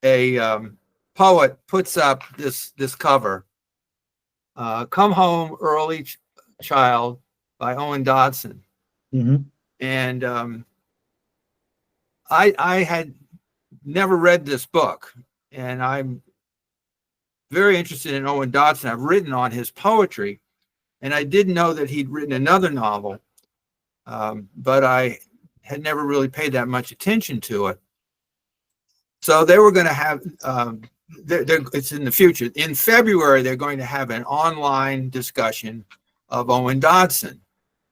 a poet puts up this cover, "Come Home Early Child" by Owen Dodson. Mm-hmm. And I had never read this book, and I'm very interested in Owen Dodson. I've written on his poetry, and I didn't know that he'd written another novel, but I had never really paid that much attention to it. So they were going to have, it's in the future. In February, they're going to have an online discussion of Owen Dodson,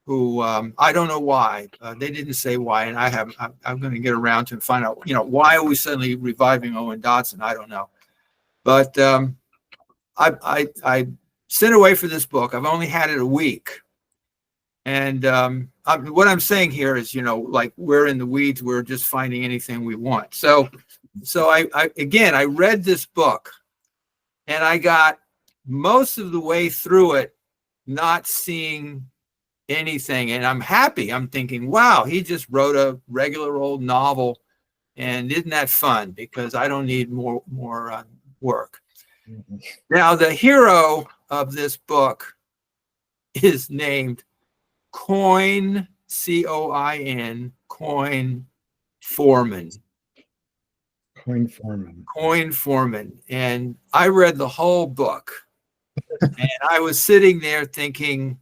who I don't know why. They didn't say why, and I'm going to get around to find out, why are we suddenly reviving Owen Dodson? I don't know. But I sent away for this book. I've only had it a week. And what I'm saying here is, like we're in the weeds, we're just finding anything we want. So I read this book, and I got most of the way through it not seeing anything, and I'm happy. I'm thinking, wow, he just wrote a regular old novel, and isn't that fun? Because I don't need more work. Mm-hmm. Now, the hero of this book is named Coin, C-O-I-N, Coin Foreman. Coin Foreman. And I read the whole book, and I was sitting there thinking,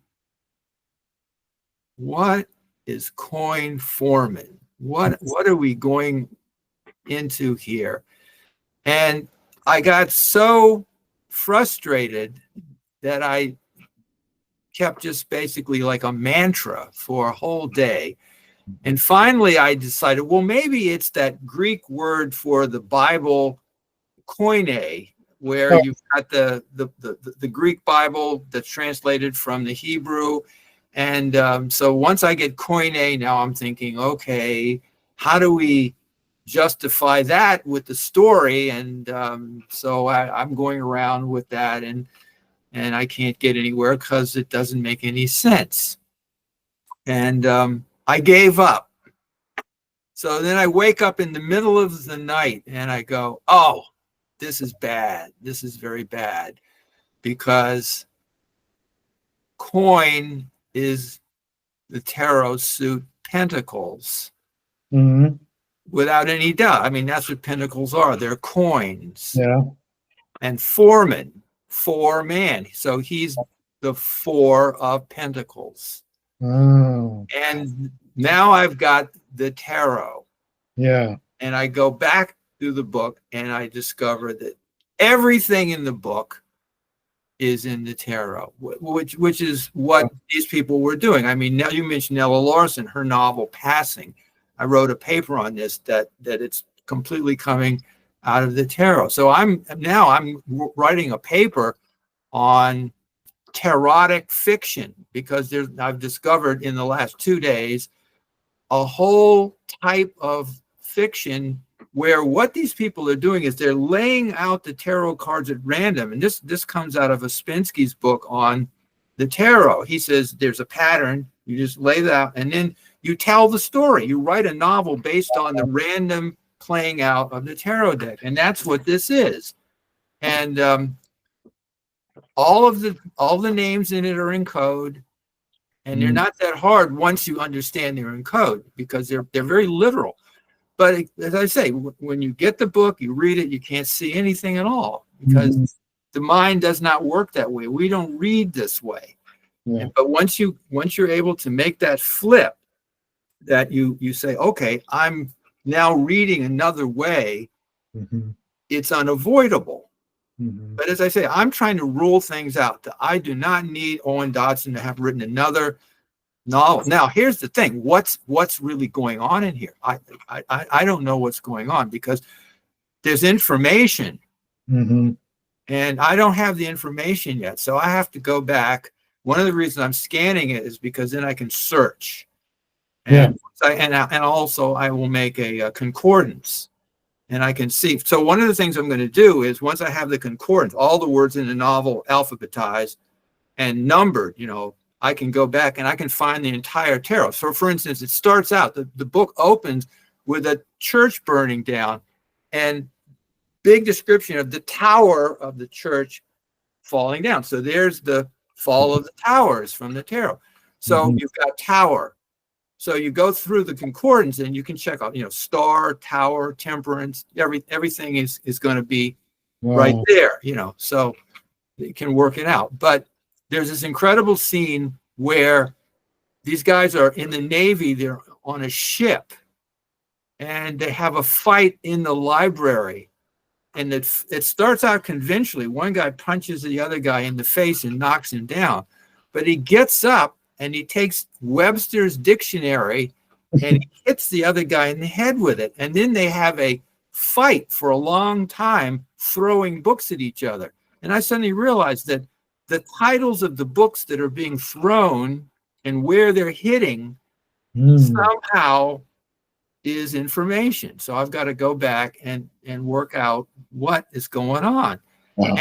what is Coin Foreman? What are we going into here? And I got so frustrated that I kept just basically like a mantra for a whole day. And finally I decided, well, maybe it's that Greek word for the Bible, koine, where you've got the Greek Bible that's translated from the Hebrew. And so once I get koine, now I'm thinking, okay, how do we justify that with the story? And so I'm going around with that, and I can't get anywhere because it doesn't make any sense. And I gave up. So then I wake up in the middle of the night and I go, oh, this is bad. This is very bad, because coin is the tarot suit pentacles. Mm-hmm. Without any doubt. I mean, that's what pentacles are. They're coins. Yeah. And foreman, four-man. So he's the four of pentacles. Oh. And now I've got the tarot. Yeah. And I go back through the book and I discover that everything in the book is in the tarot, which is what these people were doing. I mean, now you mentioned Nella Larson, her novel Passing. I wrote a paper on this that it's completely coming out of the tarot. So I'm writing a paper on tarotic fiction, because I've discovered in the last 2 days a whole type of fiction where what these people are doing is they're laying out the tarot cards at random. And this comes out of Ouspensky's book on the tarot. He says there's a pattern, you just lay that out, and then you tell the story. You write a novel based on the random playing out of the tarot deck, and that's what this is. And all the names in it are in code, and they're not that hard once you understand they're in code, because they're very literal. But as I say, when you get the book, you read it, you can't see anything at all, because the mind does not work that way. We don't read this way. Yeah. But once you're able to make that flip, that you say, okay, I'm now reading another way, it's unavoidable. But as I say, I'm trying to rule things out. I do not need Owen Dodson to have written another novel. Now, here's the thing: what's really going on in here? I don't know what's going on, because there's information, and I don't have the information yet. So I have to go back. One of the reasons I'm scanning it is because then I can search, and also I will make a concordance. And I can see. So one of the things I'm going to do is, once I have the concordance, all the words in the novel alphabetized and numbered, I can go back and I can find the entire tarot. So for instance, it starts out, the book opens with a church burning down, and big description of the tower of the church falling down. So there's the fall of the towers from the tarot. So you've got tower. So you go through the concordance and you can check out, star, tower, temperance, everything is going to be right there, so you can work it out. But there's this incredible scene where these guys are in the Navy, they're on a ship, and they have a fight in the library. And it starts out conventionally. One guy punches the other guy in the face and knocks him down. But he gets up and he takes Webster's dictionary and he hits the other guy in the head with it. And then they have a fight for a long time, throwing books at each other. And I suddenly realized that the titles of the books that are being thrown and where they're hitting somehow is information. So I've got to go back and work out what is going on. Wow.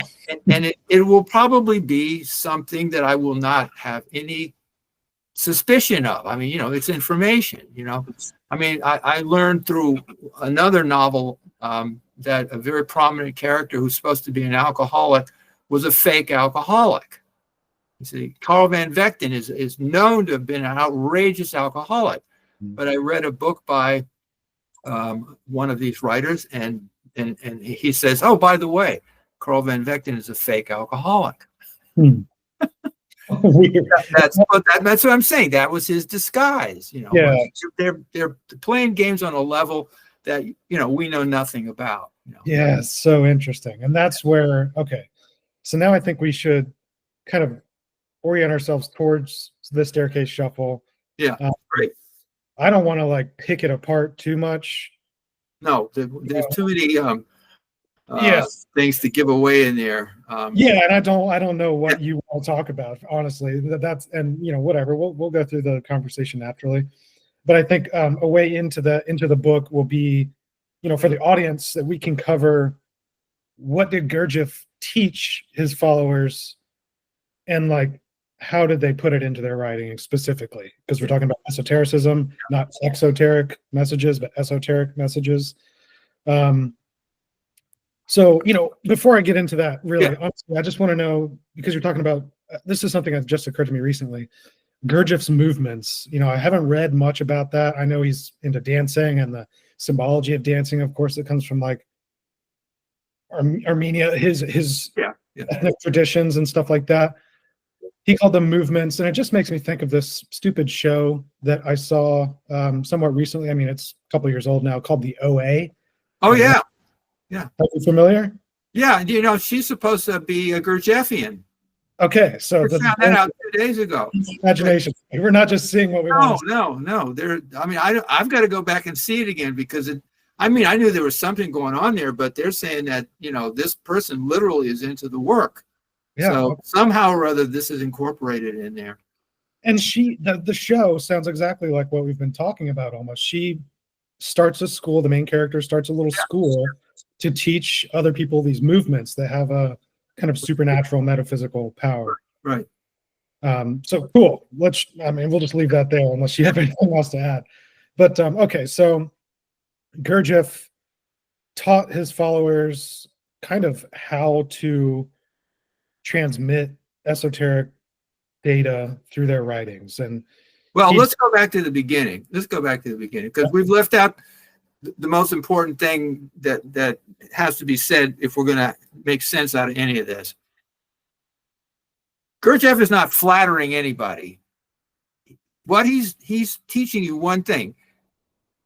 And it will probably be something that I will not have any suspicion of. I mean, it's information, I mean, I learned through another novel that a very prominent character who's supposed to be an alcoholic was a fake alcoholic. You see, Carl Van Vechten is known to have been an outrageous alcoholic. But I read a book by one of these writers, and he says, oh, by the way, Carl Van Vechten is a fake alcoholic. Weird. That's what I'm saying. That was his disguise. They're playing games on a level that we know nothing about. Yeah, so interesting. And that's where, okay, so now I think we should kind of orient ourselves towards the Staircase Shuffle. Yeah, great. I don't want to pick it apart too much. No, there's too many things to give away in there. And I don't know what you want to talk about, honestly. That's whatever. We'll go through the conversation naturally. But I think a way into the book will be, for the audience, that we can cover what did Gurdjieff teach his followers, and how did they put it into their writing specifically? Because we're talking about esotericism, not exoteric messages, but esoteric messages. So, before I get into that, really, honestly, I just want to know, because you're talking about, this is something that just occurred to me recently, Gurdjieff's movements. I haven't read much about that. I know he's into dancing and the symbology of dancing, of course, that comes from Armenia, his ethnic traditions and stuff like that. He called them movements, and it just makes me think of this stupid show that I saw somewhat recently. I mean, it's a couple years old now, called the OA. Oh, yeah. Are you familiar? Yeah, she's supposed to be a Gurdjieffian. Okay, so we found that out 2 days ago. Imagination. We're not just seeing what we want. No. I've got to go back and see it again, because I knew there was something going on there, but they're saying that this person literally is into the work. Yeah. So somehow or other, this is incorporated in there. And the show sounds exactly like what we've been talking about almost. She starts a school, the main character starts a little school to teach other people these movements that have a kind of supernatural metaphysical power. Right. So cool. We'll just leave that there unless you have anything else to add. But okay, so Gurdjieff taught his followers kind of how to transmit esoteric data through their writings. And well, let's go back to the beginning. Because we've left out the most important thing that has to be said if we're going to make sense out of any of this. Gurdjieff is not flattering anybody. What he's teaching you one thing: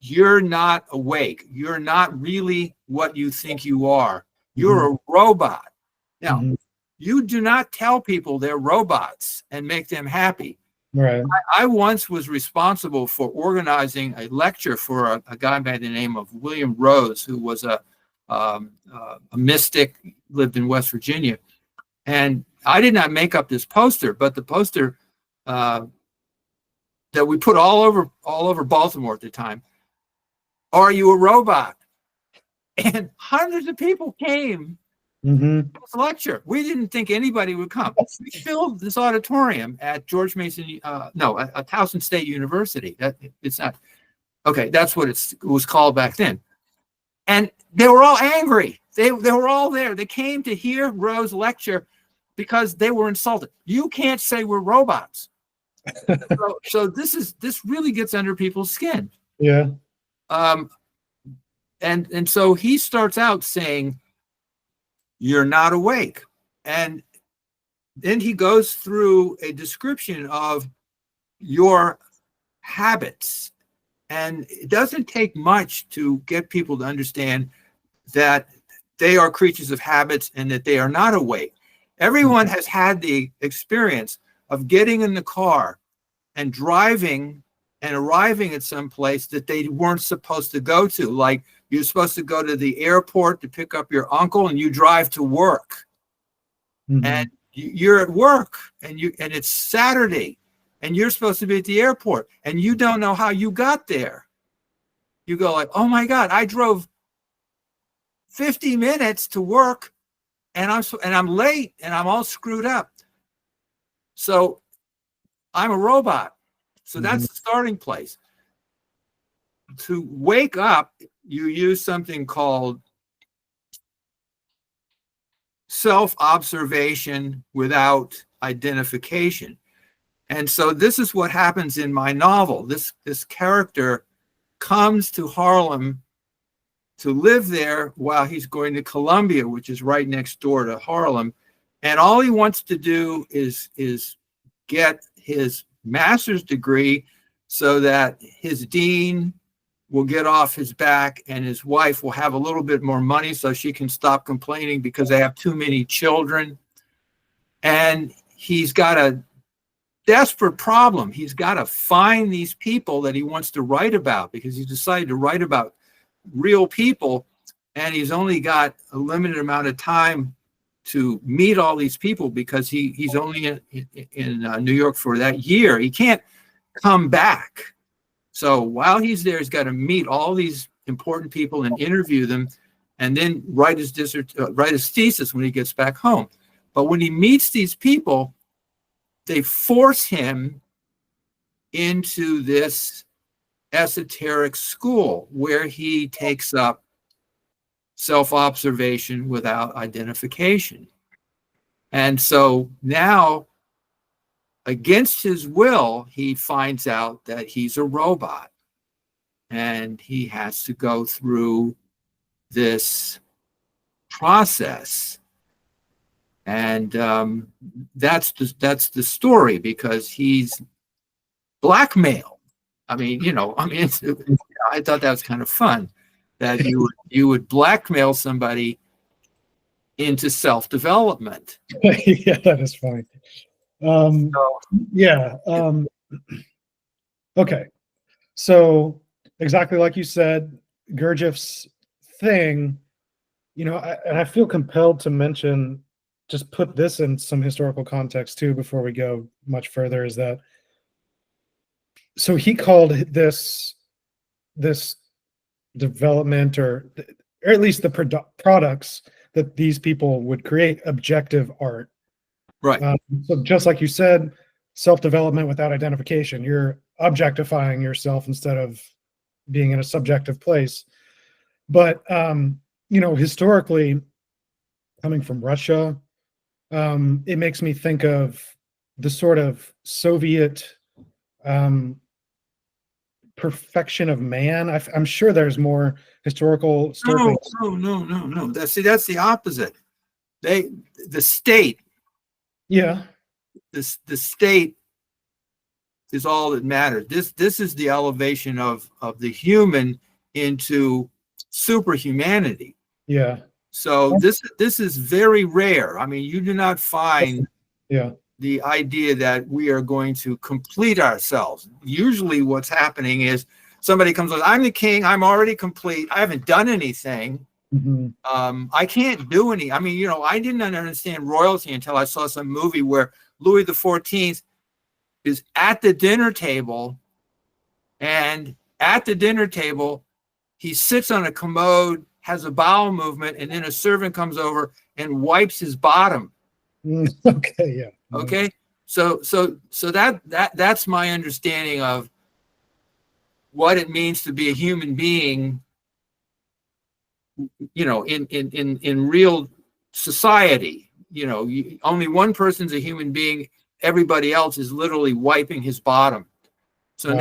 you're not awake. You're not really what you think you are. You're a robot. Now, you do not tell people they're robots and make them happy. Right. I once was responsible for organizing a lecture for a guy by the name of William Rose, who was a mystic, lived in West Virginia. And I did not make up this poster, but the poster that we put all over Baltimore at the time, "Are you a robot?" And hundreds of people came to this lecture. We didn't think anybody would come. We filled this auditorium at George Mason, at Towson State University. It's not, okay, that's what it was called back then. And they were all angry. They were all there. They came to hear Rose lecture because they were insulted. You can't say we're robots. So this really gets under people's skin. Yeah. And so he starts out saying, "You're not awake." And then he goes through a description of your habits. And it doesn't take much to get people to understand that they are creatures of habits and that they are not awake. Everyone has had the experience of getting in the car and driving and arriving at some place that they weren't supposed to go to. Like, you're supposed to go to the airport to pick up your uncle, and you drive to work. And you're at work, and it's Saturday, and you're supposed to be at the airport, and you don't know how you got there. You go like, "Oh my God, I drove 50 minutes to work, and I'm late, and I'm all screwed up. So I'm a robot." So that's the starting place. To wake up, you use something called self-observation without identification. And so this is what happens in my novel. This character comes to Harlem to live there while he's going to Columbia, which is right next door to Harlem. And all he wants to do is get his master's degree so that his dean will get off his back and his wife will have a little bit more money so she can stop complaining because they have too many children. And he's got a desperate problem. He's got to find these people that he wants to write about, because he's decided to write about real people, and he's only got a limited amount of time to meet all these people because he's only in New York for that year. He can't come back. So while he's there, he's got to meet all these important people and interview them, and then write his thesis when he gets back home. But when he meets these people, they force him into this esoteric school where he takes up self-observation without identification. And so now, against his will, he finds out that he's a robot, and he has to go through this process. And that's the story, because he's blackmailed. I thought that was kind of fun, that you would blackmail somebody into self-development. Yeah, that is funny. Okay. So exactly like you said, Gurdjieff's thing, and I feel compelled to mention, just put this in some historical context too before we go much further, is that, so he called this development, or at least the products that these people would create, objective art. Right. So just like you said, self-development without identification. You're objectifying yourself instead of being in a subjective place. But historically, coming from Russia, it makes me think of the sort of Soviet perfection of man. I'm sure there's more historical No, things. no. That's the opposite. The state, Yeah, the state is all that matters. This is the elevation of the human into superhumanity. yeah, So this is very rare. I mean, you do not find yeah. the idea that we are going to complete ourselves. Usually what's happening is somebody comes with, I'm the king, I'm already complete, I haven't done anything. I can't do any. I mean, I didn't understand royalty until I saw some movie where Louis XIV is at the dinner table, and at the dinner table, he sits on a commode, has a bowel movement, and then a servant comes over and wipes his bottom. Okay, yeah. Okay, so that's my understanding of what it means to be a human being, in real society. Only one person's a human being, everybody else is literally wiping his bottom. So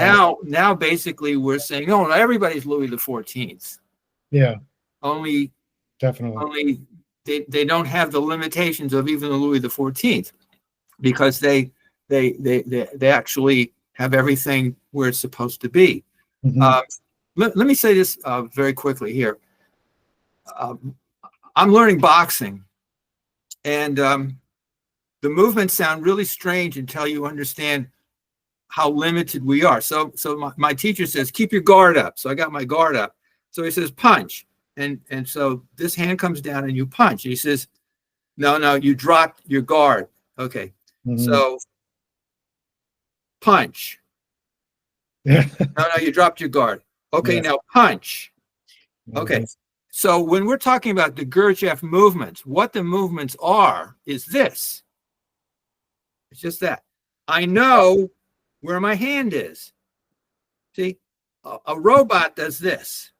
now basically we're saying, no, everybody's Louis XIV. Yeah, Definitely. only they don't have the limitations of even the Louis XIV, because they actually have everything where it's supposed to be. Let me say this very quickly here. I'm learning boxing, and the movements sound really strange until you understand how limited we are. So my teacher says, keep your guard up. So I got my guard up. So he says, punch. And so this hand comes down and you punch. He says, no, you dropped your guard. Okay. So punch. No, you dropped your guard. Okay, yeah. Now punch. Okay. So when we're talking about the Gurdjieff movements, what the movements are is this. It's just that. I know where my hand is. See, a robot does this.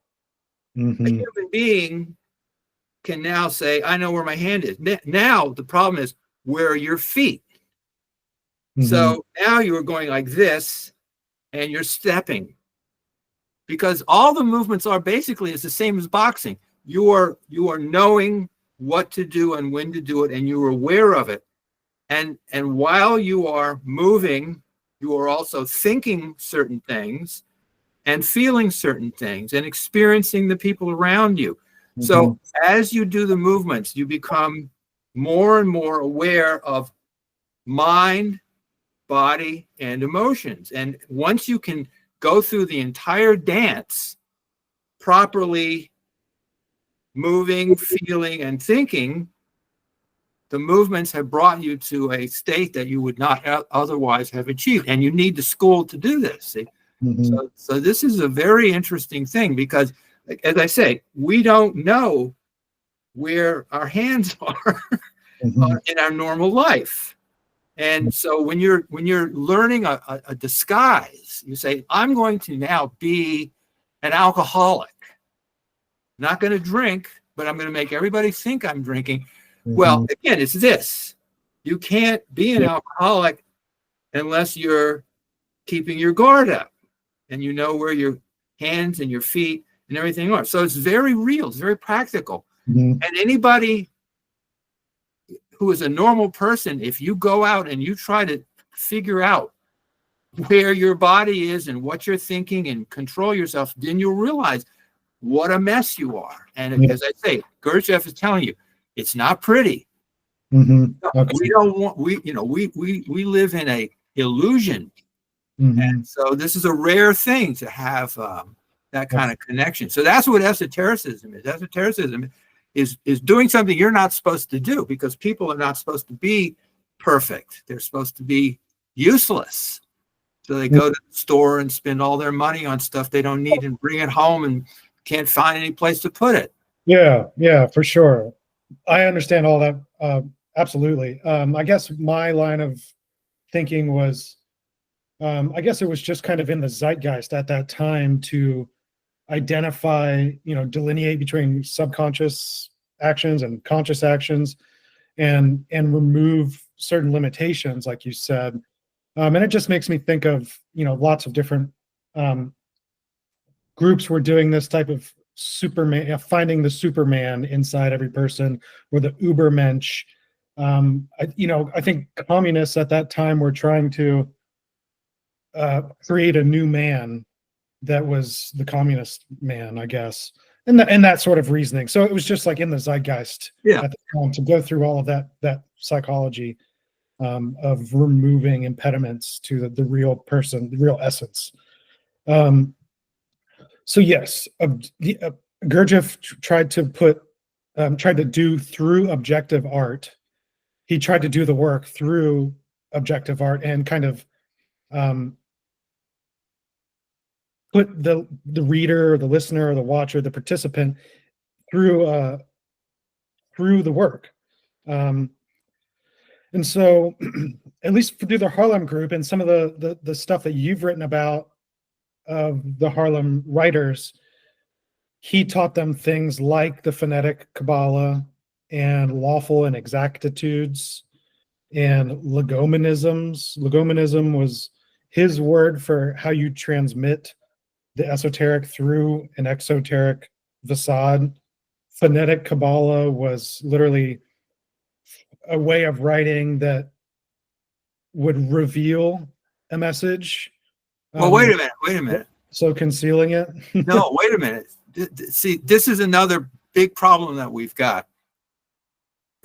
A human being can now say, I know where my hand is. Now the problem is, where are your feet? So now you are going like this and you're stepping, because all the movements are basically it's the same as boxing. You are knowing what to do and when to do it, and you are aware of it. And while you are moving, you are also thinking certain things and feeling certain things and experiencing the people around you. So as you do the movements, you become more and more aware of mind, body, and emotions. And once you can go through the entire dance properly, moving, feeling, and thinking, the movements have brought you to a state that you would not otherwise have achieved. And you need the school to do this. See? So this is a very interesting thing, because, as I say, we don't know where our hands are in our normal life. And so when you're learning a disguise, you say, I'm going to now be an alcoholic. Not going to drink, but I'm going to make everybody think I'm drinking. Well, again, it's this. You can't be an alcoholic unless you're keeping your guard up and you know where your hands and your feet and everything are. So it's very real. It's very practical. And anybody who is a normal person, if you go out and you try to figure out where your body is and what you're thinking and control yourself, then you'll realize what a mess you are. And as I say, Gurdjieff is telling you, it's not pretty. We don't want, we live in a illusion. And so this is a rare thing to have that kind of connection. So that's what esotericism is. Esotericism is doing something you're not supposed to do, because people are not supposed to be perfect. They're supposed to be useless. So they go to the store and spend all their money on stuff they don't need and bring it home and can't find any place to put it. Yeah, for sure. I understand all that. Absolutely. I guess my line of thinking was, I guess it was just kind of in the zeitgeist at that time to identify, delineate between subconscious actions and conscious actions, and remove certain limitations, like you said. And it just makes me think of, lots of different groups were doing this type of Superman, finding the Superman inside every person, or the Ubermensch. I think communists at that time were trying to create a new man that was the communist man, I guess, and that sort of reasoning. So it was just like in the zeitgeist Yeah. at the time to go through all of that psychology of removing impediments to the real person, the real essence. So yes, Gurdjieff tried to do through objective art. He tried to do the work through objective art and kind of put the reader, or the listener, or the watcher, the participant through the work. And so, at least through the Harlem group and some of the stuff that you've written about of the Harlem writers, he taught them things like the phonetic Kabbalah and lawful and exactitudes and legomenisms. Legomenism was his word for how you transmit the esoteric through an exoteric facade. Phonetic Kabbalah was literally a way of writing that would reveal a message. Well, wait a minute. So concealing it? No, wait a minute. See, this is another big problem that we've got.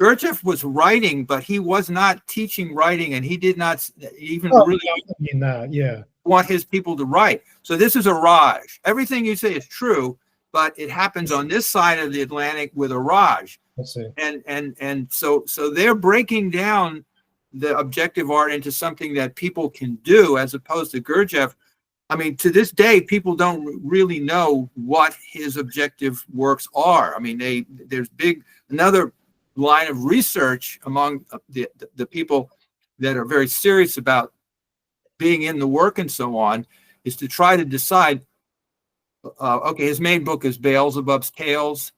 Gurdjieff was writing, but he was not teaching writing, and he did not even really mean that, yeah. want his people to write. So this is a Raj. Everything you say is true, but it happens on this side of the Atlantic with a Raj. Let's see. And so they're breaking down the objective art into something that people can do, as opposed to Gurdjieff. I mean, to this day, people don't really know what his objective works are. I mean, there's another line of research among the people that are very serious about being in the work and so on, is to try to decide, okay, his main book is Beelzebub's Tales,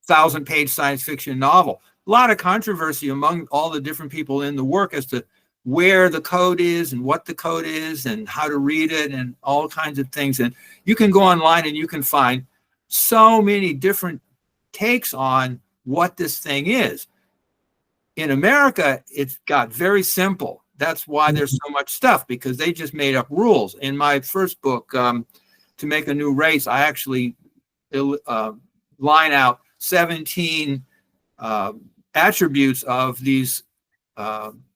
1,000-page science fiction novel. A lot of controversy among all the different people in the work as to where the code is and what the code is and how to read it and all kinds of things. And you can go online and you can find so many different takes on what this thing is. In America, it's got very simple. That's why there's so much stuff, because they just made up rules. In my first book, To Make a New Race, I actually line out 17 attributes of these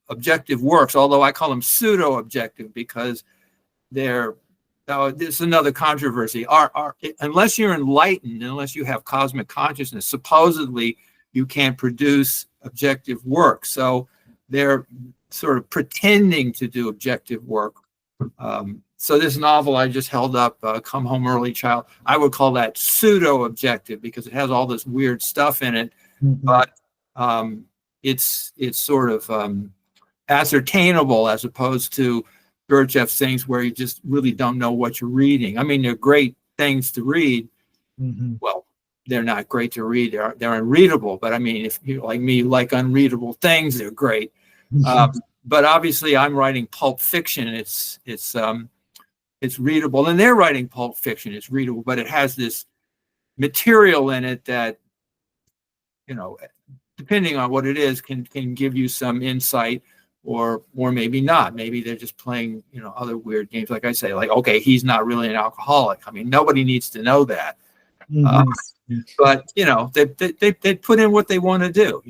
objective works, although I call them pseudo-objective because there's another controversy. Unless you're enlightened, unless you have cosmic consciousness, supposedly you can't produce objective work. So they're sort of pretending to do objective work. So this novel I just held up, Come Home Early Child, I would call that pseudo-objective because it has all this weird stuff in it, but it's sort of ascertainable, as opposed to Gurdjieff's things where you just really don't know what you're reading. I mean, they're great things to read. Well, they're not great to read. They're unreadable. But I mean, if you like me, like unreadable things, they're great. But obviously, I'm writing pulp fiction. It's readable, and they're writing pulp fiction. It's readable, but it has this material in it that, depending on what it is, can give you some insight, or maybe not. Maybe they're just playing, other weird games. Like I say, like, okay, he's not really an alcoholic. I mean, nobody needs to know that. But they put in what they want to do.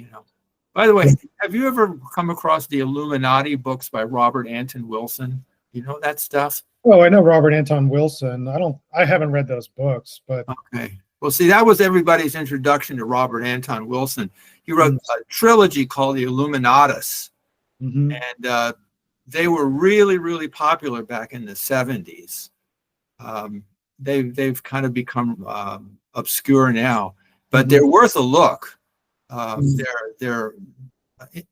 By the way, have you ever come across the Illuminati books by Robert Anton Wilson? You know that stuff? Oh, I know Robert Anton Wilson. I haven't read those books, but okay. Well, see, that was everybody's introduction to Robert Anton Wilson. He wrote a trilogy called the Illuminatus, and they were really, really popular back in the 70s. They've kind of become obscure now, but they're worth a look. They're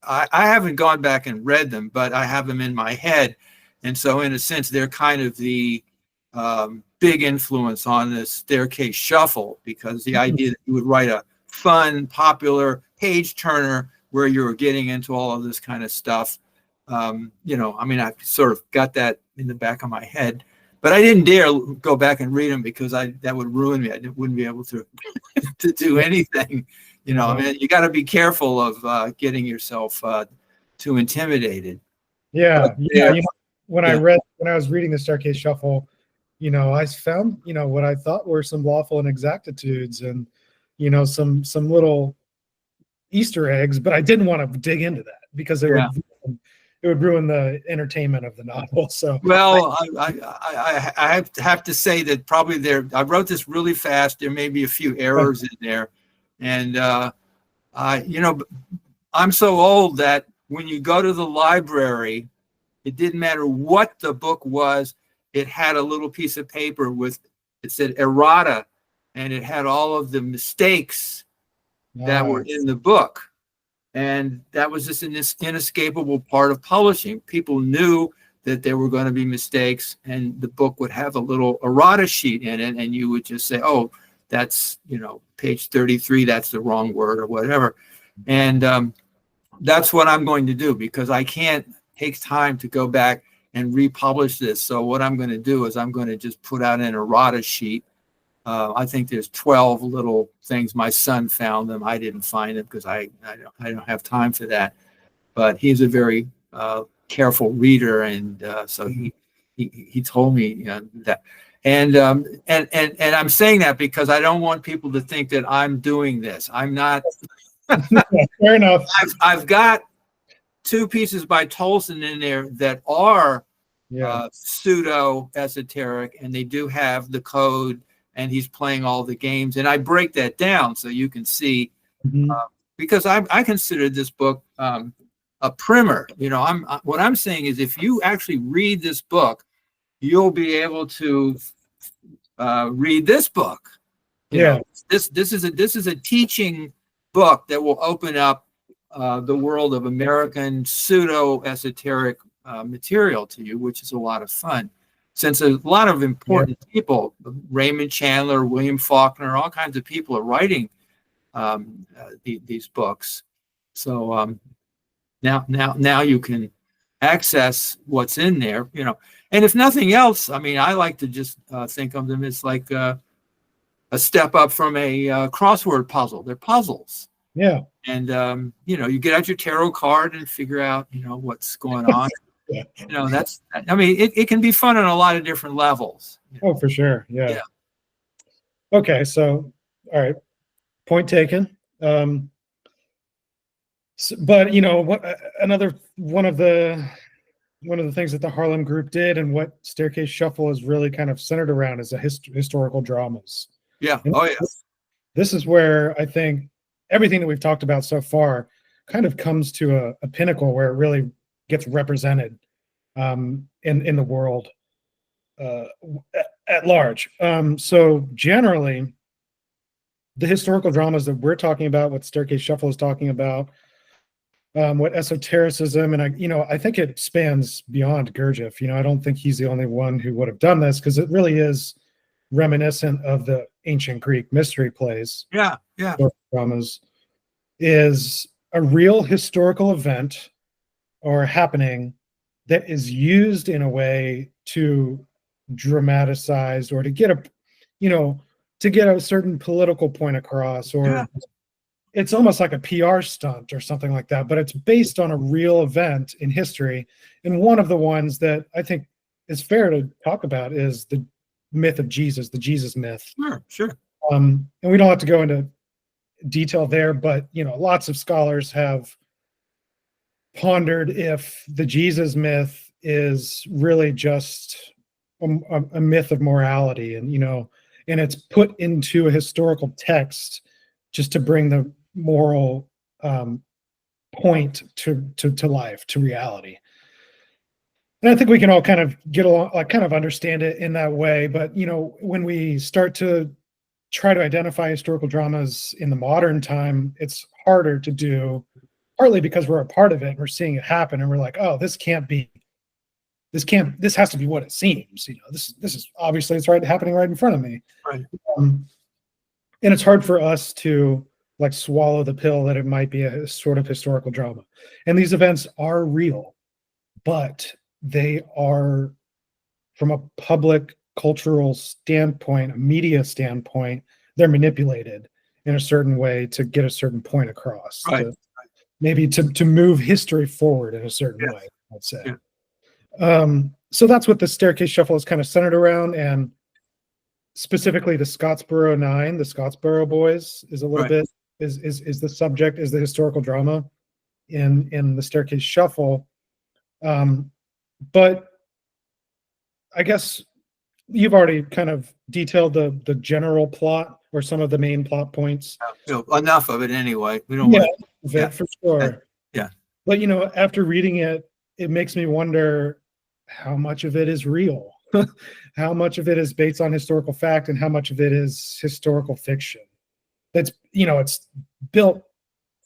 I haven't gone back and read them, but I have them in my head. And so in a sense, they're kind of the big influence on this Staircase Shuffle, because the idea that you would write a fun, popular page turner where you were getting into all of this kind of stuff. You know, I mean, I sort of got that in the back of my head, but I didn't dare go back and read them because that would ruin me. I wouldn't be able to to do anything. You know, I mean, you got to be careful of getting yourself too intimidated. Yeah, yeah. You know, when Yeah. I was reading the Staircase Shuffle, you know, I found, you know, what I thought were some lawful inexactitudes and, you know, some little Easter eggs, but I didn't want to dig into that because it would ruin the entertainment of the novel. So Well, I have to say that probably I wrote this really fast. There may be a few errors in there, and you know, I'm so old that when you go to the library, it didn't matter what the book was. It had a little piece of paper it said errata, and it had all of the mistakes that were in the book. And that was just an inescapable part of publishing. People knew that there were going to be mistakes, and the book would have a little errata sheet in it, and you would just say, oh, that's, you know, page 33, that's the wrong word or whatever. And that's what I'm going to do, because I can't take time to go back and republish this. So what I'm going to do is I'm going to just put out an errata sheet. I think there's 12 little things. My son found them. I didn't find them because I don't have time for that. But he's a very careful reader, and so he told me that. And I'm saying that because I don't want people to think that I'm doing this. I'm not. fair enough. I've got 2 pieces by Tolson in there that are pseudo esoteric, and they do have the code, and he's playing all the games, and I break that down so you can see, because I consider this book a primer. You know, what I'm saying is, if you actually read this book, you'll be able to read this book. You know, this is a teaching book that will open up the world of American pseudo esoteric material to you, which is a lot of fun. Since a lot of important people, Raymond Chandler, William Faulkner, all kinds of people are writing these books. So now you can access what's in there, you know. And if nothing else, I mean, I like to just think of them as like a step up from a crossword puzzle. They're puzzles. Yeah. And you know, you get out your tarot card and figure out, you know, what's going on. You know, I mean, it can be fun on a lot of different levels. You know? Oh, for sure. Yeah. Okay. So, all right. Point taken. But you know, one of the things that the Harlem group did, and what Staircase Shuffle is really kind of centered around, is historical dramas. Yeah. And oh yeah. This is where I think everything that we've talked about so far kind of comes to a pinnacle where it really gets represented in the world at large. So generally, the historical dramas that we're talking about, what Staircase Shuffle is talking about, what esotericism, and I think it spans beyond Gurdjieff. You know, I don't think he's the only one who would have done this, because it really is reminiscent of the ancient Greek mystery plays. Yeah. Dramas is a real historical event or happening that is used in a way to dramatize, or to get a certain political point across, or it's almost like a PR stunt or something like that, but it's based on a real event in history. And one of the ones that I think is fair to talk about is the myth of Jesus, the Jesus myth. Sure. And we don't have to go into detail there, but you know, lots of scholars have pondered if the Jesus myth is really just a myth of morality, and and it's put into a historical text just to bring the moral point to life, to reality. And I think we can all kind of get along, like kind of understand it in that way. But when we start to try to identify historical dramas in the modern time, it's harder to do partly because we're a part of it and we're seeing it happen, and we're like, oh, this has to be what it seems. This is obviously it's happening right in front of me. Right. And it's hard for us to like swallow the pill that it might be a sort of historical drama. And these events are real, but they are, from a public cultural standpoint, a media standpoint, they're manipulated in a certain way to get a certain point across. Right. Maybe to move history forward in a certain way, I'd say. Yeah. So that's what the Staircase Shuffle is kind of centered around, and specifically the Scottsboro Nine, the Scottsboro Boys, is a little bit is the subject, is the historical drama in the Staircase Shuffle. But I guess you've already kind of detailed the general plot or some of the main plot points. Enough of it anyway. We don't want to, for sure. Yeah. But after reading it, it makes me wonder how much of it is real, how much of it is based on historical fact, and how much of it is historical fiction. That's it's built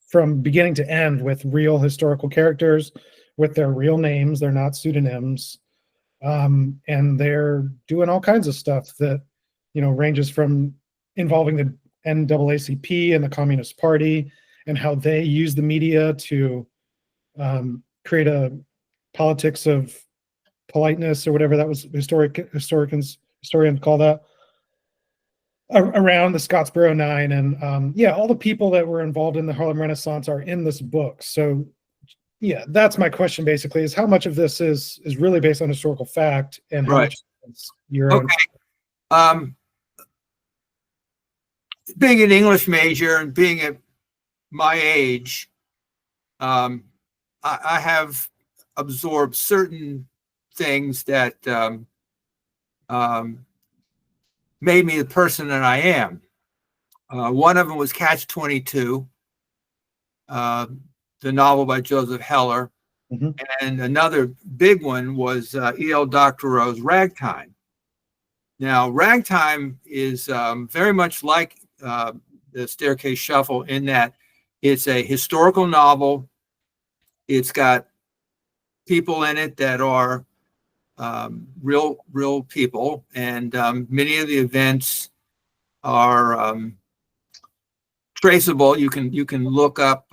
from beginning to end with real historical characters, with their real names. They're not pseudonyms. And they're doing all kinds of stuff that, ranges from involving the NAACP and the Communist Party, and how they use the media to create a politics of politeness, or whatever that was historians call that, around the Scottsboro Nine. And all the people that were involved in the Harlem Renaissance are in this book. So that's my question basically, is how much of this is really based on historical fact, and how much is your own. Being an English major and being at my age, I have absorbed certain things that made me the person that I am. One of them was Catch-22, the novel by Joseph Heller. Mm-hmm. And another big one was E.L. Doctorow's Ragtime. Now, Ragtime is very much like the Staircase Shuffle in that it's a historical novel. It's got people in it that are real people, and many of the events are traceable. You can look up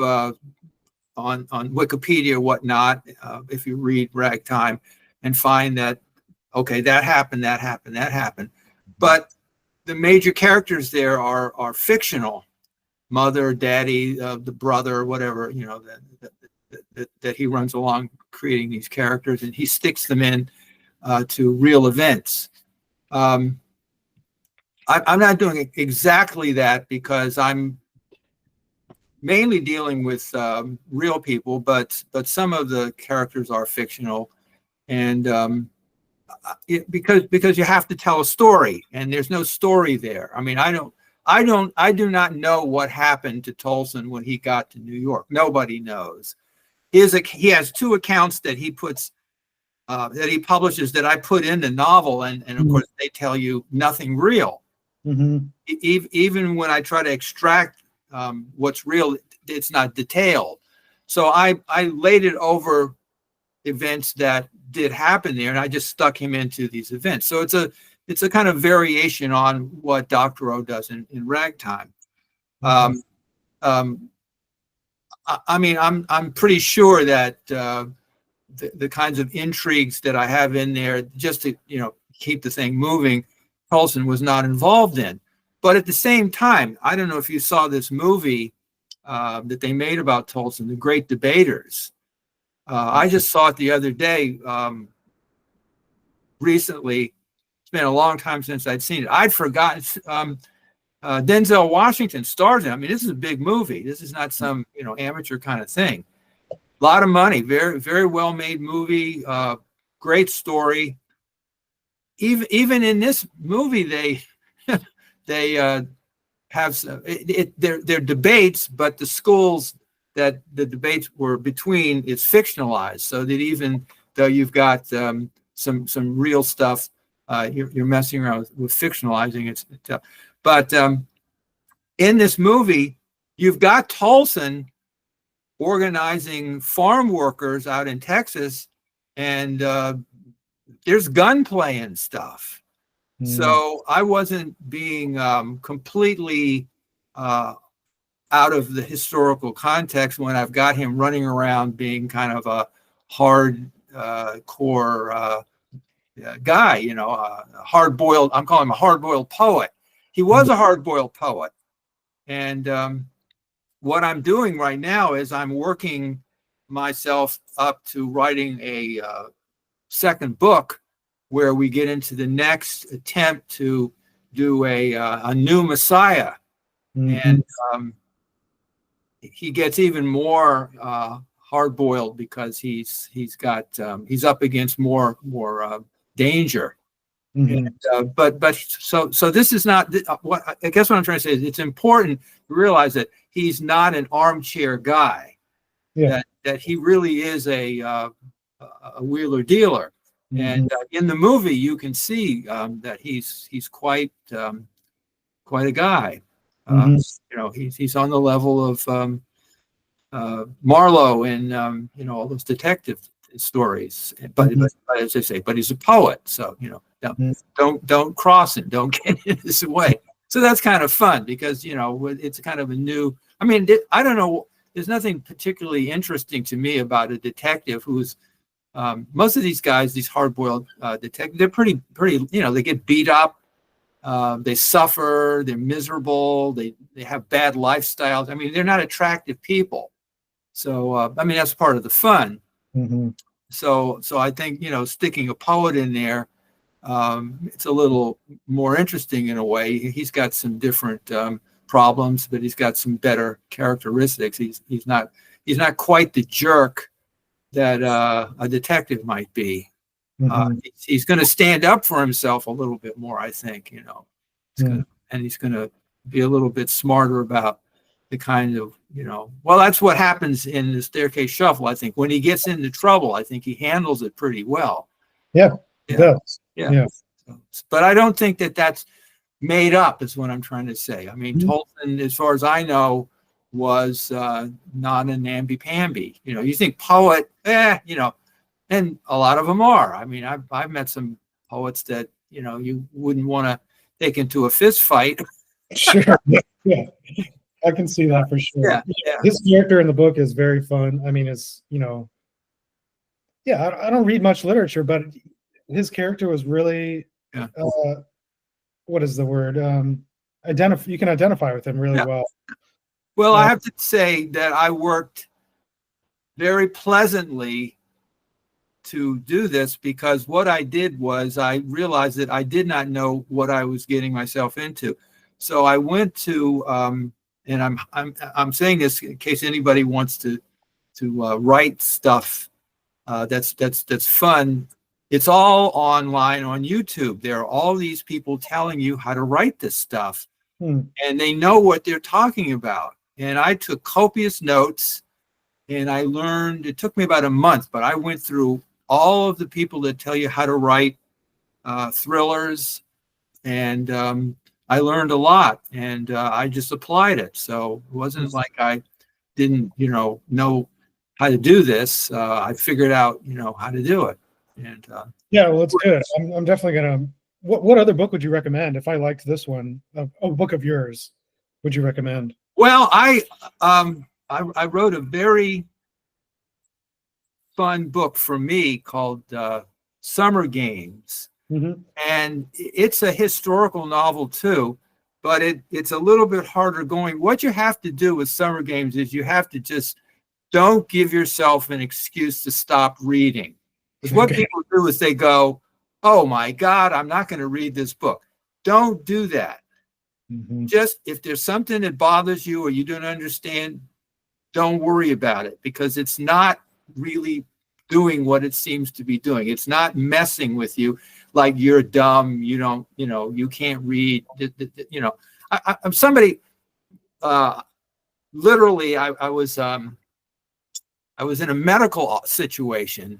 on Wikipedia or whatnot, if you read Ragtime, and find that, okay, that happened. But the major characters there are fictional. Mother, daddy, the brother, whatever, that he runs along creating these characters, and he sticks them in to real events. I'm not doing exactly that because I'm mainly dealing with real people, but some of the characters are fictional, and because you have to tell a story, and there's no story there. I mean, I do not know what happened to Tolson when he got to New York. Nobody knows. He has two accounts that he puts that he publishes that I put in the novel, and of course they tell you nothing real. Mm-hmm. Even when I try to extract what's real, it's not detailed. So I laid it over events that did happen there, and I just stuck him into these events. So it's a kind of variation on what Doctorow does in Ragtime. I mean, I'm pretty sure that the kinds of intrigues that I have in there, just to keep the thing moving, Tolson was not involved in. But at the same time, I don't know if you saw this movie that they made about Tolson, The Great Debaters. I just saw it the other day. Recently, it's been a long time since I'd seen it. I'd forgotten. Denzel Washington stars in it. I mean, this is a big movie. This is not some amateur kind of thing. A lot of money, very very well made movie. Great story. Even in this movie, they have they're debates, but the schools that the debates were between is fictionalized, so that even though you've got some real stuff, you're messing around with fictionalizing it. But in this movie, you've got Tolson organizing farm workers out in Texas, and there's gunplay and stuff. So I wasn't being completely out of the historical context when I've got him running around being kind of a hard core guy, you know, hard-boiled. I'm calling him a hard-boiled poet. He was a hard-boiled poet. And what I'm doing right now is I'm working myself up to writing a second book where we get into the next attempt to do a new Messiah. And he gets even more hard-boiled because he's up against more danger. And, but so this is not what I guess what I'm trying to say is it's important to realize that he's not an armchair guy. Yeah. That he really is a wheeler dealer. And in the movie you can see that he's quite a guy. You know, he's on the level of Marlowe and you know, all those detective stories. But as I say, but he's a poet, so you know, don't cross him, don't get in his way. So that's kind of fun because you know it's kind of a new. I mean, I don't know. There's nothing particularly interesting to me about a detective who's most of these guys, these hard-boiled detectives, they're pretty. You know, they get beat up. They suffer, they're miserable, they have bad lifestyles. I mean, they're not attractive people. So, I mean, that's part of the fun. So I think, you know, sticking a poet in there, it's a little more interesting in a way. He's got some different problems, but he's got some better characteristics. He's not quite the jerk that a detective might be. He's going to stand up for himself a little bit more, I think, you know, he's going to be a little bit smarter about the kind of, you know, well, that's what happens in the Staircase Shuffle. I think when he gets into trouble, I think he handles it pretty well. Yeah. But I don't think that that's made up is what I'm trying to say. I mean, Tolson, as far as I know, was not a namby-pamby. You know, you think poet, you know, and a lot of them are. I mean, I've met some poets that, you know, you wouldn't want to take into a fist fight. Sure. Yeah. I can see that for sure. Yeah. His character in the book is very fun. I mean, it's, you know, I don't read much literature, but his character was really, what is the word? You can identify with him really well. Well, I have to say that I worked very pleasantly to do this because what I did was I realized that I did not know what I was getting myself into. So I went to, and I'm saying this in case anybody wants to write stuff that's fun. It's all online on YouTube. There are all these people telling you how to write this stuff, and they know what they're talking about. And I took copious notes, and I learned. It took me about a month, but I went through all of the people that tell you how to write thrillers, and I learned a lot, and I just applied it. So it wasn't like I didn't, you know how to do this. I figured out, how to do it. And yeah, well, it's good. I'm definitely gonna. What other book would you recommend if I liked this one? A book of yours, would you recommend? Well, I wrote a very fun book for me called Summer Games. And it's a historical novel too, but it's a little bit harder going. What you have to do with Summer Games is you have to just don't give yourself an excuse to stop reading. Because what people do is they go, oh my God, I'm not going to read this book. Don't do that. Just if there's something that bothers you or you don't understand, don't worry about it, because it's not really doing what it seems to be doing. It's not messing with you like you're dumb, you can't read, I'm somebody, literally, I was in a medical situation,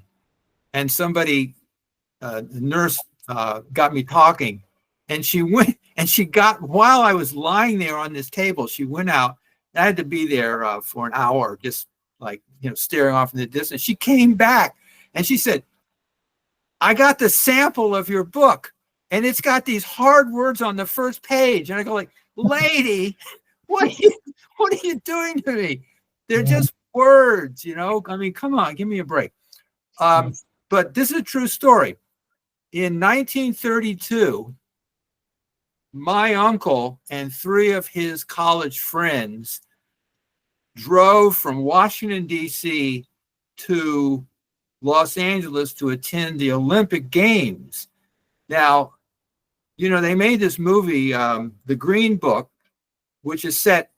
and somebody, a nurse, got me talking, and she went, and while I was lying there on this table, she went out. I had to be there for an hour, just like, staring off in the distance. She came back and she said, I got the sample of your book and it's got these hard words on the first page. And I go like, lady, what are you doing to me? They're just words, I mean, come on, give me a break. But this is a true story. In 1932, my uncle and 3 of his college friends drove from Washington, D.C. to Los Angeles to attend the Olympic Games. Now, they made this movie, The Green Book, which is set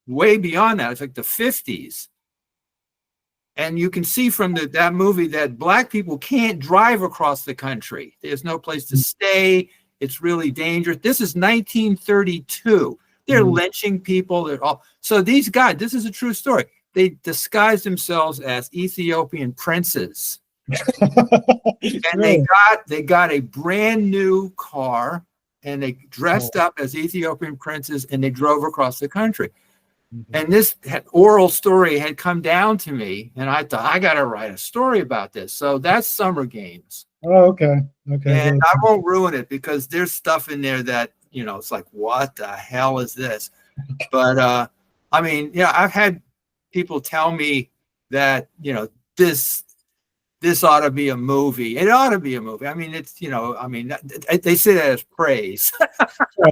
way beyond that. It's like the 50s. And you can see from that movie that Black people can't drive across the country. There's no place to stay. It's really dangerous. This is 1932. They're lynching people. So these guys, this is a true story. They disguised themselves as Ethiopian princes. And they got a brand new car and they dressed up as Ethiopian princes and they drove across the country. And this oral story had come down to me, and I thought, I got to write a story about this. So that's Summer Games. Oh, okay. And I won't ruin it because there's stuff in there that, it's like, what the hell is this? But, I mean, I've had people tell me that, this ought to be a movie. It ought to be a movie. I mean, it's, they say that as praise.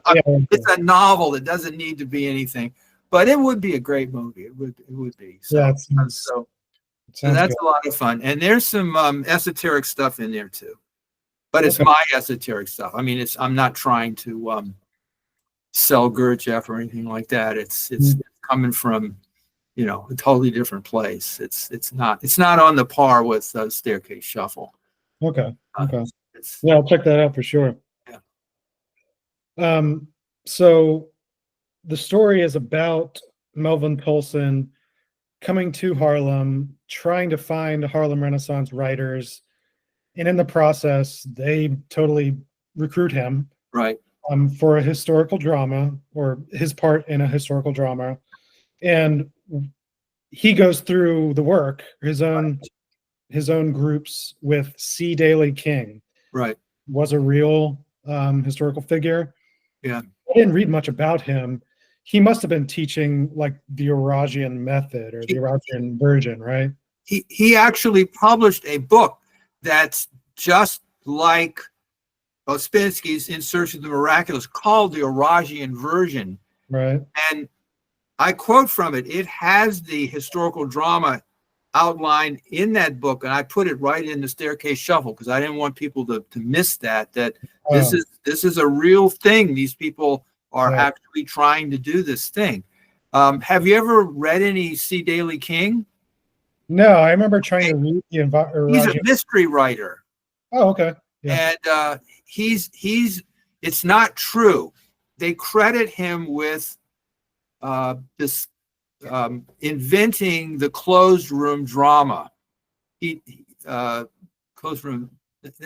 It's a novel. It doesn't need to be anything. But it would be a great movie. It would be. So, so that's good. A lot of fun. And there's some esoteric stuff in there too. But it's my esoteric stuff. I mean, I'm not trying to sell Gurdjieff or anything like that. It's coming from, a totally different place. It's not on the par with Staircase Shuffle. Okay. Yeah, I'll check that out for sure. Yeah. So the story is about Melvin Poulsen coming to Harlem, trying to find Harlem Renaissance writers, and in the process, they totally recruit him, right, for a historical drama, or his part in a historical drama, and he goes through the work, his own groups with C. Daley King, right, was a real historical figure. Yeah, I didn't read much about him. He must have been teaching like the Eurasian method or the Eurasian version, right? He actually published a book that's just like Ouspensky's In Search of the Miraculous, called the Eurasian version. Right. And I quote from it. It has the historical drama outlined in that book, and I put it right in the Staircase Shuffle because I didn't want people to miss that this is a real thing. These people are actually trying to do this thing. Have you ever read any C. Daley King? No, I remember trying to read the He's a mystery writer. Oh, okay. Yeah. And it's not true. They credit him with this inventing the closed room drama. Closed room. It's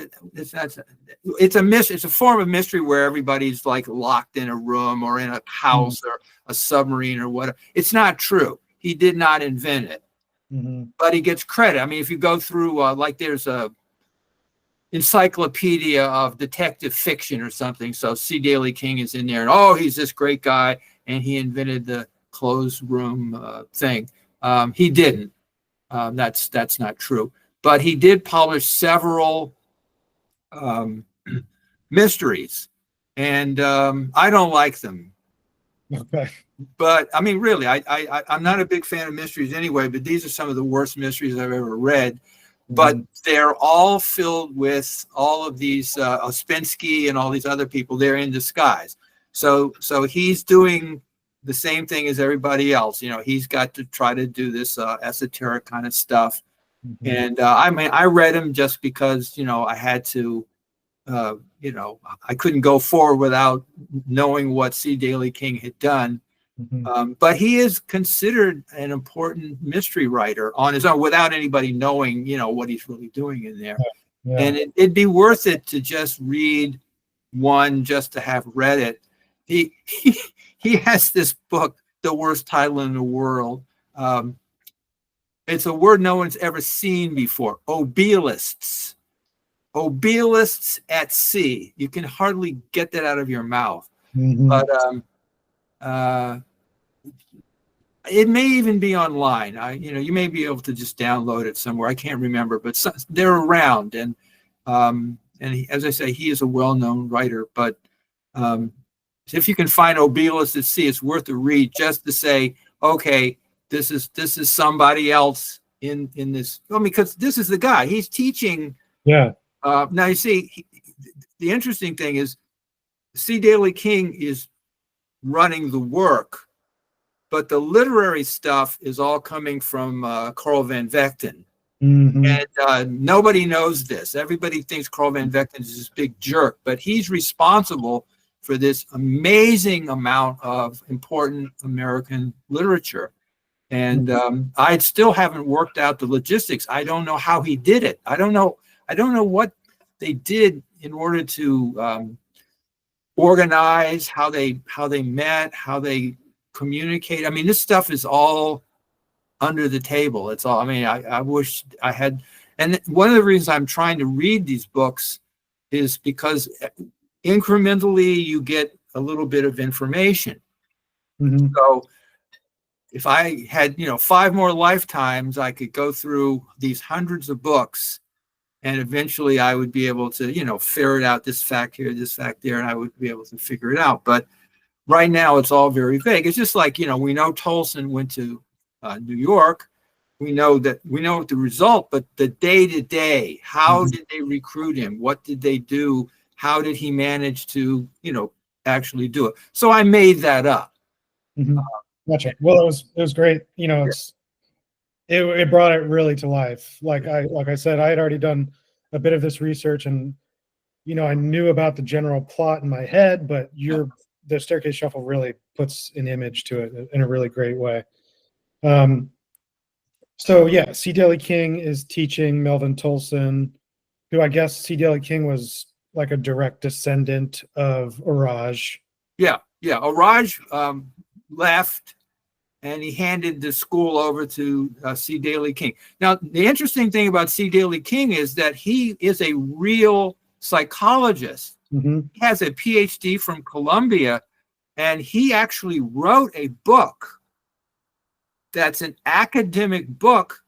a form of mystery where everybody's like locked in a room or in a house or a submarine or whatever. It's not true. He did not invent it, but he gets credit. I mean, if you go through like there's a encyclopedia of detective fiction or something, so C. Daley King is in there, and he's this great guy, and he invented the closed room thing. He didn't. That's not true. But he did publish several mysteries, and I don't like them. Okay. But I mean, really, I'm not a big fan of mysteries anyway, but these are some of the worst mysteries I've ever read. But they're all filled with all of these Ouspensky and all these other people. They're in disguise. So he's doing the same thing as everybody else. He's got to try to do this esoteric kind of stuff. And I mean, I read him just because, I had to, I couldn't go forward without knowing what C. Daley King had done. But he is considered an important mystery writer on his own without anybody knowing, what he's really doing in there. Yeah. And it'd be worth it to just read one just to have read it. He has this book, The Worst Title in the World. It's a word no one's ever seen before. Obealists. Obealists at sea. You can hardly get that out of your mouth. Mm-hmm. But it may even be online. You may be able to just download it somewhere. I can't remember, but they're around. And as I say, he is a well-known writer. But if you can find Obealists at sea, it's worth a read just to say, okay, this is somebody else in this. Well, because this is the guy. He's teaching. Yeah. Now you see, the interesting thing is, C. Daly King is running the work, but the literary stuff is all coming from Carl Van Vechten. Mm-hmm. And nobody knows this. Everybody thinks Carl Van Vechten is this big jerk, but he's responsible for this amazing amount of important American literature. And I still haven't worked out the logistics. I don't know how he did it. I don't know what they did in order to organize, how they met, how they communicate. I mean, this stuff is all under the table. It's all, I mean, I wish I had, and one of the reasons I'm trying to read these books is because incrementally you get a little bit of information. Mm-hmm. So if I had, 5 more lifetimes, I could go through these hundreds of books, and eventually I would be able to, ferret out this fact here, this fact there, and I would be able to figure it out. But right now it's all very vague. It's just like, we know Tolson went to New York. We know the result, but the day-to-day, how did they recruit him? What did they do? How did he manage to, actually do it? So I made that up. Mm-hmm. Gotcha. Well, it was great. It brought it really to life. Like I said, I had already done a bit of this research, and I knew about the general plot in my head, but the Staircase Shuffle really puts an image to it in a really great way. So yeah, C. Daly King is teaching Melvin Tolson, who I guess C. Daly King was like a direct descendant of Orage. Yeah. Orage left, and he handed the school over to C. Daly King. Now, the interesting thing about C. Daly King is that he is a real psychologist. Mm-hmm. He has a PhD from Columbia, and he actually wrote a book that's an academic book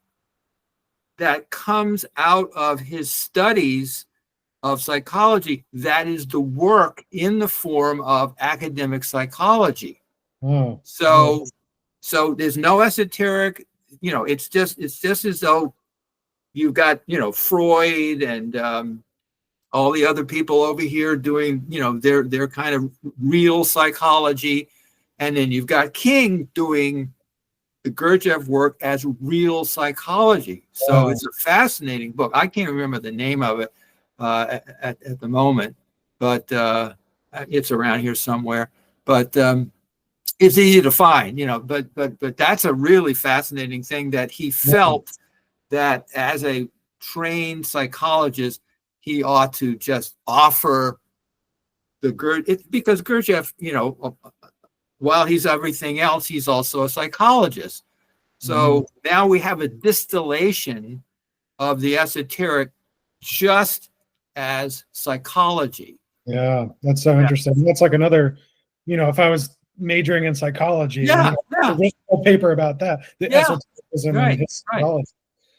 that comes out of his studies of psychology. That is the work in the form of academic psychology. Oh, So there's no esoteric, it's just as though you've got, Freud and all the other people over here doing, their kind of real psychology. And then you've got King doing the Gurdjieff work as real psychology. So It's a fascinating book. I can't remember the name of it at the moment, but it's around here somewhere. But it's easy to find, but that's a really fascinating thing, that he felt that as a trained psychologist, he ought to just offer the because Gurdjieff, while he's everything else, he's also a psychologist. So now we have a distillation of the esoteric just as psychology. Yeah, that's so interesting. That's like another, if I was majoring in psychology, a whole paper about that, the esotericism and his psychology.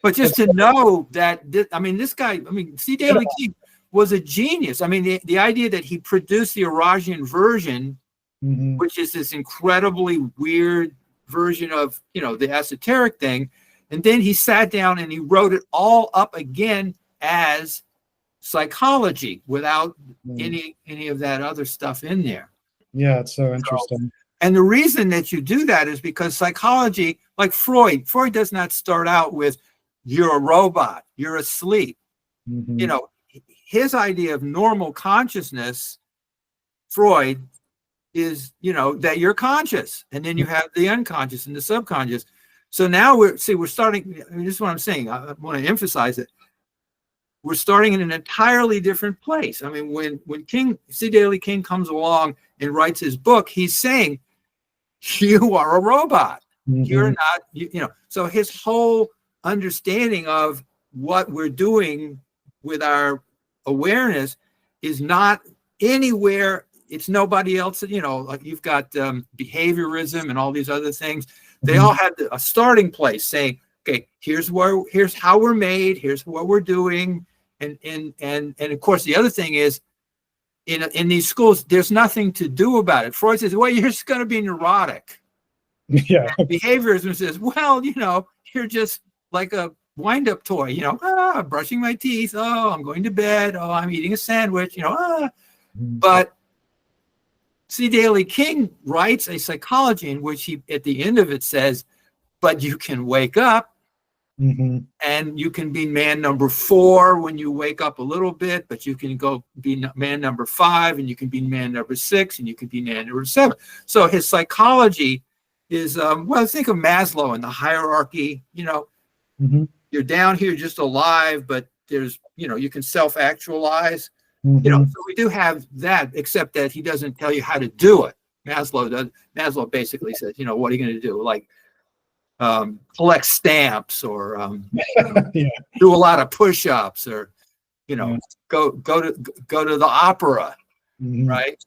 But just to know that, this guy, C. Daly King was a genius. The idea that he produced the Oragian version, which is this incredibly weird version of, the esoteric thing, and then he sat down and he wrote it all up again as psychology without any of that other stuff in there. Yeah, it's so interesting. And the reason that you do that is because psychology, like Freud does not start out with, you're a robot, you're asleep. His idea of normal consciousness, Freud, is, that you're conscious, and then you have the unconscious and the subconscious. So now we're starting, this is what I'm saying, I want to emphasize it. We're starting in an entirely different place. When C. Daly King comes along and writes his book, he's saying, you are a robot. You're not, so his whole understanding of what we're doing with our awareness is not anywhere. It's nobody else. Like you've got behaviorism and all these other things. They all have a starting place saying, okay, here's how we're made, here's what we're doing. And of course, the other thing is, in these schools, there's nothing to do about it. Freud says, well, you're just going to be neurotic. Yeah. And behaviorism says, well, you're just like a wind-up toy, I'm brushing my teeth. Oh, I'm going to bed. Oh, I'm eating a sandwich, But C. Daley King writes a psychology in which he, at the end of it, says, but you can wake up and you can be man number 4 when you wake up a little bit, but you can go be man number 5 and you can be man number 6 and you can be man number 7. So his psychology is, think of Maslow and the hierarchy, you're down here just alive, but there's, you can self-actualize. So we do have that, except that he doesn't tell you how to do it. Maslow does. Maslow basically says, what are you going to do? Like collect stamps or do a lot of push-ups or, go to the opera, right?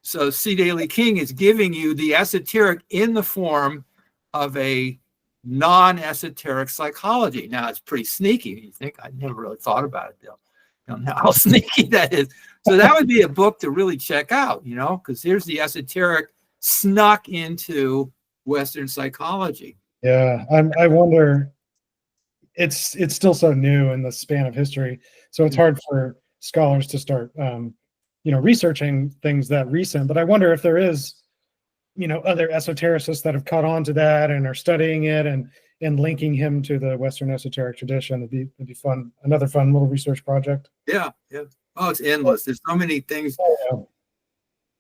So C. Daley King is giving you the esoteric in the form of a non-esoteric psychology. Now it's pretty sneaky. You think I never really thought about it, though. How sneaky that is. So that would be a book to really check out, because here's the esoteric snuck into Western psychology. Yeah, I wonder. It's still so new in the span of history, so it's hard for scholars to start, researching things that recent. But I wonder if there is, other esotericists that have caught on to that and are studying it and linking him to the Western esoteric tradition. It'd be fun. Another fun little research project. Yeah. Oh, it's endless. There's so many things,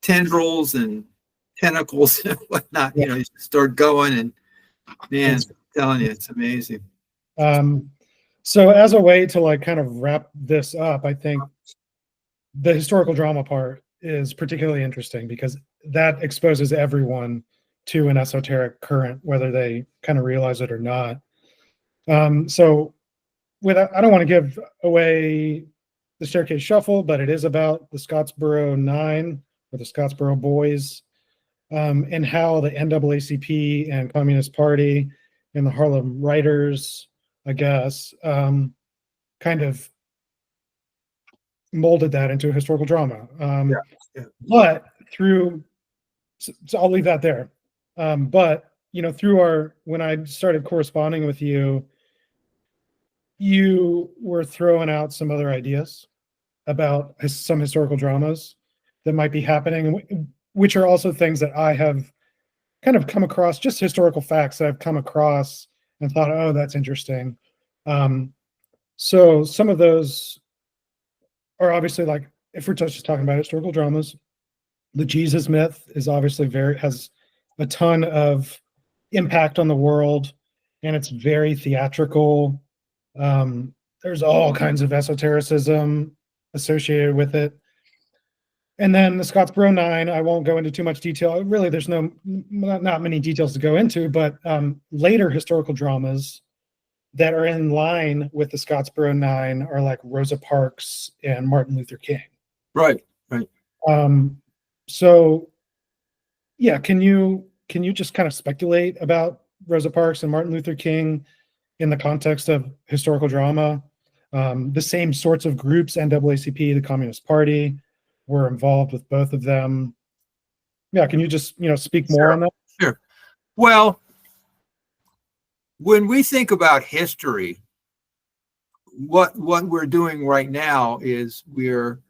tendrils and tentacles and whatnot. You start going, and man, I'm telling you, it's amazing. So as a way to kind of wrap this up, I think the historical drama part is particularly interesting because that exposes everyone to an esoteric current, whether they kind of realize it or not. So I don't want to give away the Staircase Shuffle, but it is about the Scottsboro 9 or the Scottsboro Boys, and how the NAACP and Communist Party and the Harlem Writers, I guess, kind of molded that into a historical drama. But so I'll leave that there. But when I started corresponding with you, you were throwing out some other ideas about some historical dramas that might be happening, which are also things that I have kind of come across, just historical facts that I've come across and thought, oh, that's interesting. So some of those are obviously, like, if we're just talking about historical dramas, the Jesus myth is obviously has a ton of impact on the world, and it's very theatrical. There's all kinds of esotericism associated with it. And then the Scottsboro 9, I won't go into too much detail. Really, there's not many details to go into, but later historical dramas that are in line with the Scottsboro 9 are like Rosa Parks and Martin Luther King. Right. So, yeah, can you just kind of speculate about Rosa Parks and Martin Luther King in the context of historical drama? The same sorts of groups, NAACP, the Communist Party, were involved with both of them. Yeah, can you just speak more on that? Sure. Well, when we think about history, what we're doing right now is we're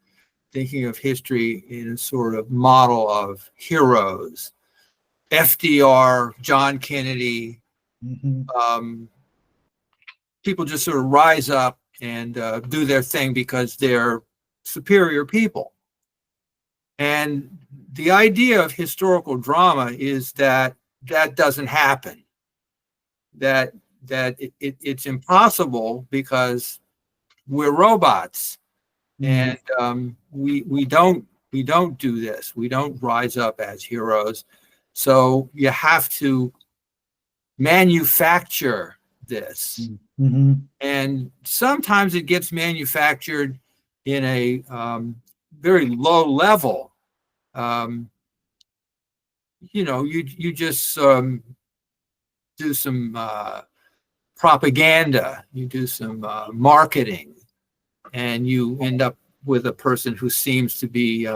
thinking of history in a sort of model of heroes. FDR, John Kennedy, people just sort of rise up and do their thing because they're superior people. And the idea of historical drama is that doesn't happen. That it's impossible because we're robots, and we don't do this. We don't rise up as heroes. So you have to manufacture this. Mm-hmm. And sometimes it gets manufactured in a very low level. You just do some propaganda, you do some marketing, and you end up with a person who seems to be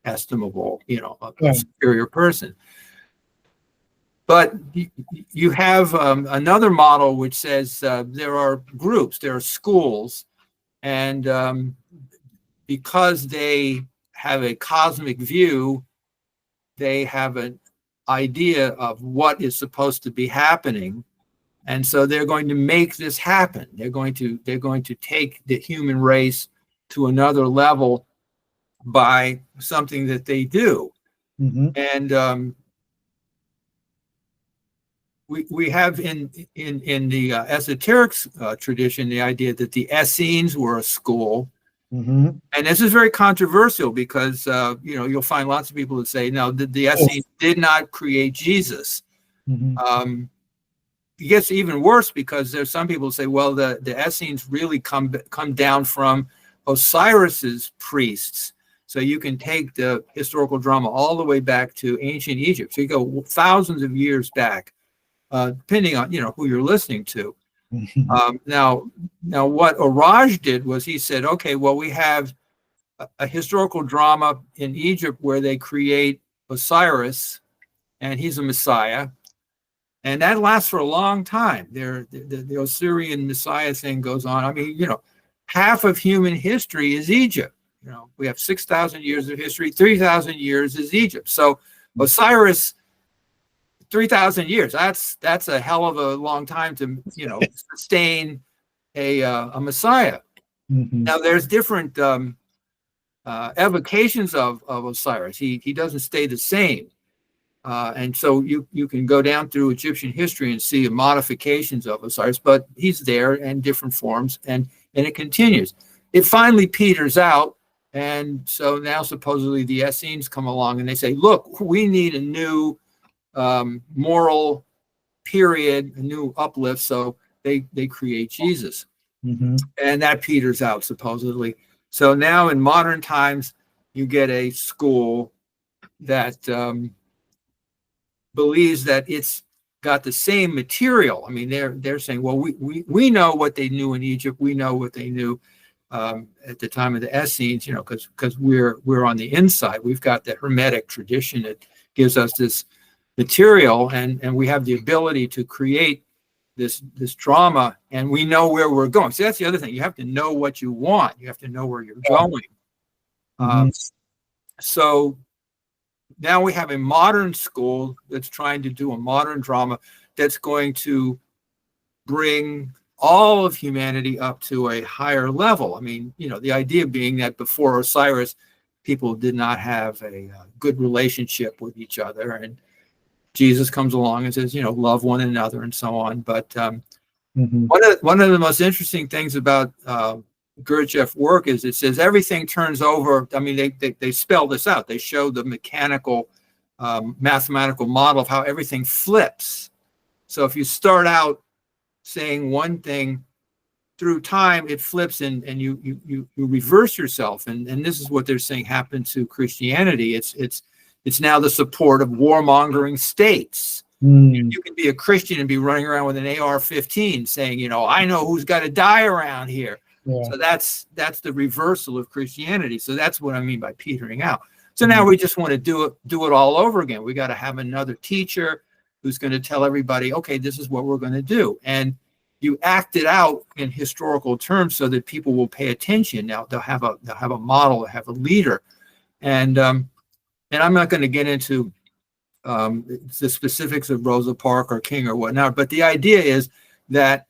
estimable, a superior person. But you have another model which says there are groups, there are schools, and because they have a cosmic view, they have an idea of what is supposed to be happening, and so they're going to make this happen. They're going to take the human race to another level by something that they do. Mm-hmm. And we have in the esoteric tradition the idea that the Essenes were a school. Mm-hmm. And this is very controversial because you'll find lots of people that say no, the Essenes did not create Jesus. Mm-hmm. It gets even worse because there's some people who say, well, the Essenes really come down from Osiris's priests. So you can take the historical drama all the way back to ancient Egypt. So you go thousands of years back, depending on who you're listening to. Now what Orage did was he said, okay, well, we have a historical drama in Egypt where they create Osiris, and he's a Messiah, and that lasts for a long time. The Osirian Messiah thing goes on. I mean, half of human history is Egypt. We have 6,000 years of history. 3,000 years is Egypt. So Osiris, 3,000 years. That's a hell of a long time to sustain a Messiah. Mm-hmm. Now there's different evocations of Osiris. He doesn't stay the same, and so you can go down through Egyptian history and see modifications of Osiris, but he's there in different forms, and it continues. It finally peters out, and so now supposedly the Essenes come along and they say, look, we need a new moral period, a new uplift, so they create Jesus. Mm-hmm. And that peters out supposedly. So now in modern times, you get a school that believes that it's got the same material. I mean, they're saying, well, we know what they knew in Egypt. We know what they knew at the time of the Essenes, because we're on the inside. We've got the Hermetic tradition that gives us this material, and we have the ability to create this drama, and we know where we're going. So that's the other thing. You have to know what you want. You have to know where you're going. Mm-hmm. So now we have a modern school that's trying to do a modern drama that's going to bring all of humanity up to a higher level. I mean, the idea being that before Osiris, people did not have a good relationship with each other, and Jesus comes along and says, love one another and so on. But Mm-hmm. one of the most interesting things about Gurdjieff's work is it says everything turns over. I mean, they spell this out. They show the mechanical, mathematical model of how everything flips. So if you start out saying one thing, through time it flips, and you reverse yourself. And this is what they're saying happened to Christianity. It's now the support of warmongering states. You can be a Christian and be running around with an AR-15 saying, I know who's got to die around here. Yeah. So that's the reversal of Christianity. So that's what I mean by petering out. So now we just want to do it all over again. We got to have another teacher who's going to tell everybody, okay, this is what we're going to do. And you act it out in historical terms so that people will pay attention. Now they'll have a model, they'll have a leader. And I'm not going to get into the specifics of Rosa Parks or King or whatnot, but the idea is that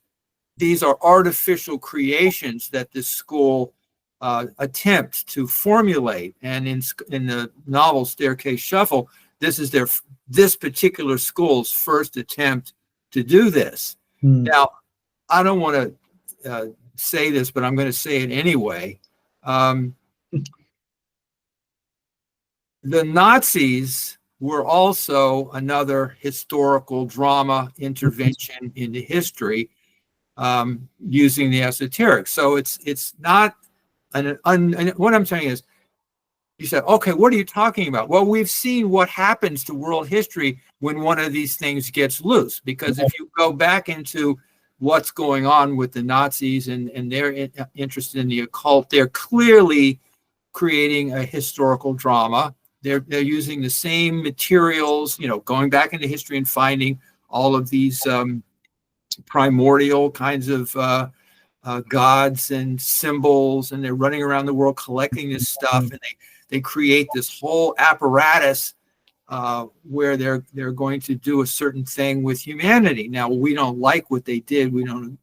these are artificial creations that this school attempts to formulate. And in the novel Staircase Shuffle, this particular school's first attempt to do this. Now, I don't want to say this, but I'm going to say it anyway. The Nazis were also another historical drama intervention into history. using the esoteric. So it's not and what I'm saying is, you said, okay, what are you talking about? Well, we've seen what happens to world history when one of these things gets loose. Because if you go back into what's going on with the Nazis and their interest in the occult, they're clearly creating a historical drama. They're using the same materials, going back into history and finding all of these primordial kinds of gods and symbols, and they're running around the world collecting this stuff, and they create this whole apparatus where they're going to do a certain thing with humanity. Now, we don't like what they did. We don't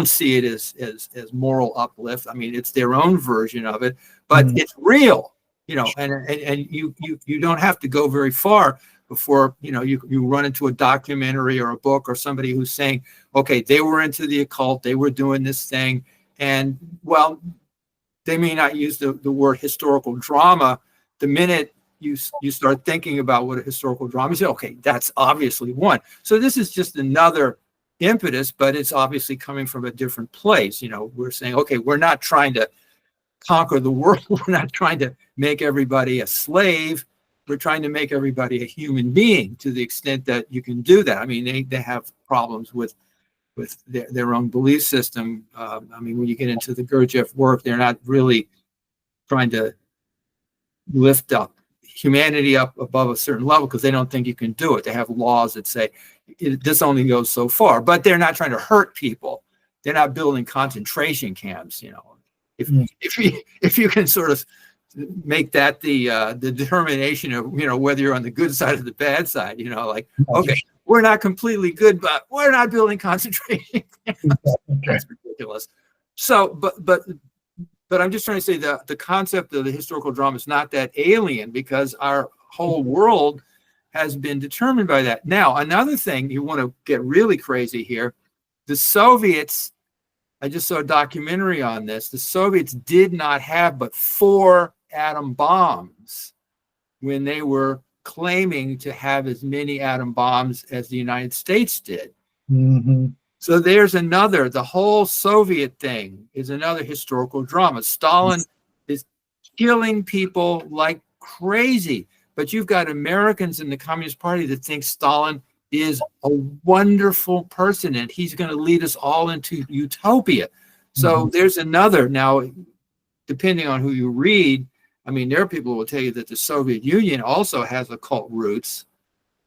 see it as moral uplift. I mean, it's their own version of it, but it's real, and you don't have to go very far before you run into a documentary or a book or somebody who's saying, okay, they were into the occult, they were doing this thing, and well, they may not use the word historical drama. The minute you start thinking about what a historical drama is, okay, that's obviously one. So this is just another impetus, but it's obviously coming from a different place. We're saying, okay, we're not trying to conquer the world. We're not trying to make everybody a slave. We're trying to make everybody a human being to the extent that you can do that. I mean, they have problems with their own belief system. I mean, when you get into the Gurdjieff work, they're not really trying to lift up humanity up above a certain level because they don't think you can do it. They have laws that say this only goes so far, but they're not trying to hurt people. They're not building concentration camps. If you can sort of make that the determination of whether you're on the good side or the bad side, like, okay, we're not completely good, but we're not building concentration camps. That's ridiculous. So but I'm just trying to say that the concept of the historical drama is not that alien, because our whole world has been determined by that. Now, another thing, you want to get really crazy here, the Soviets, I just saw a documentary on this, the Soviets did not have but 4 atom bombs when they were claiming to have as many atom bombs as the United States did. Mm-hmm. So there's the whole Soviet thing is another historical drama. Stalin is killing people like crazy, but you've got Americans in the Communist Party that think Stalin is a wonderful person and he's going to lead us all into utopia. So there's another. Now, depending on who you read, I mean, there are people who will tell you that the Soviet Union also has occult roots.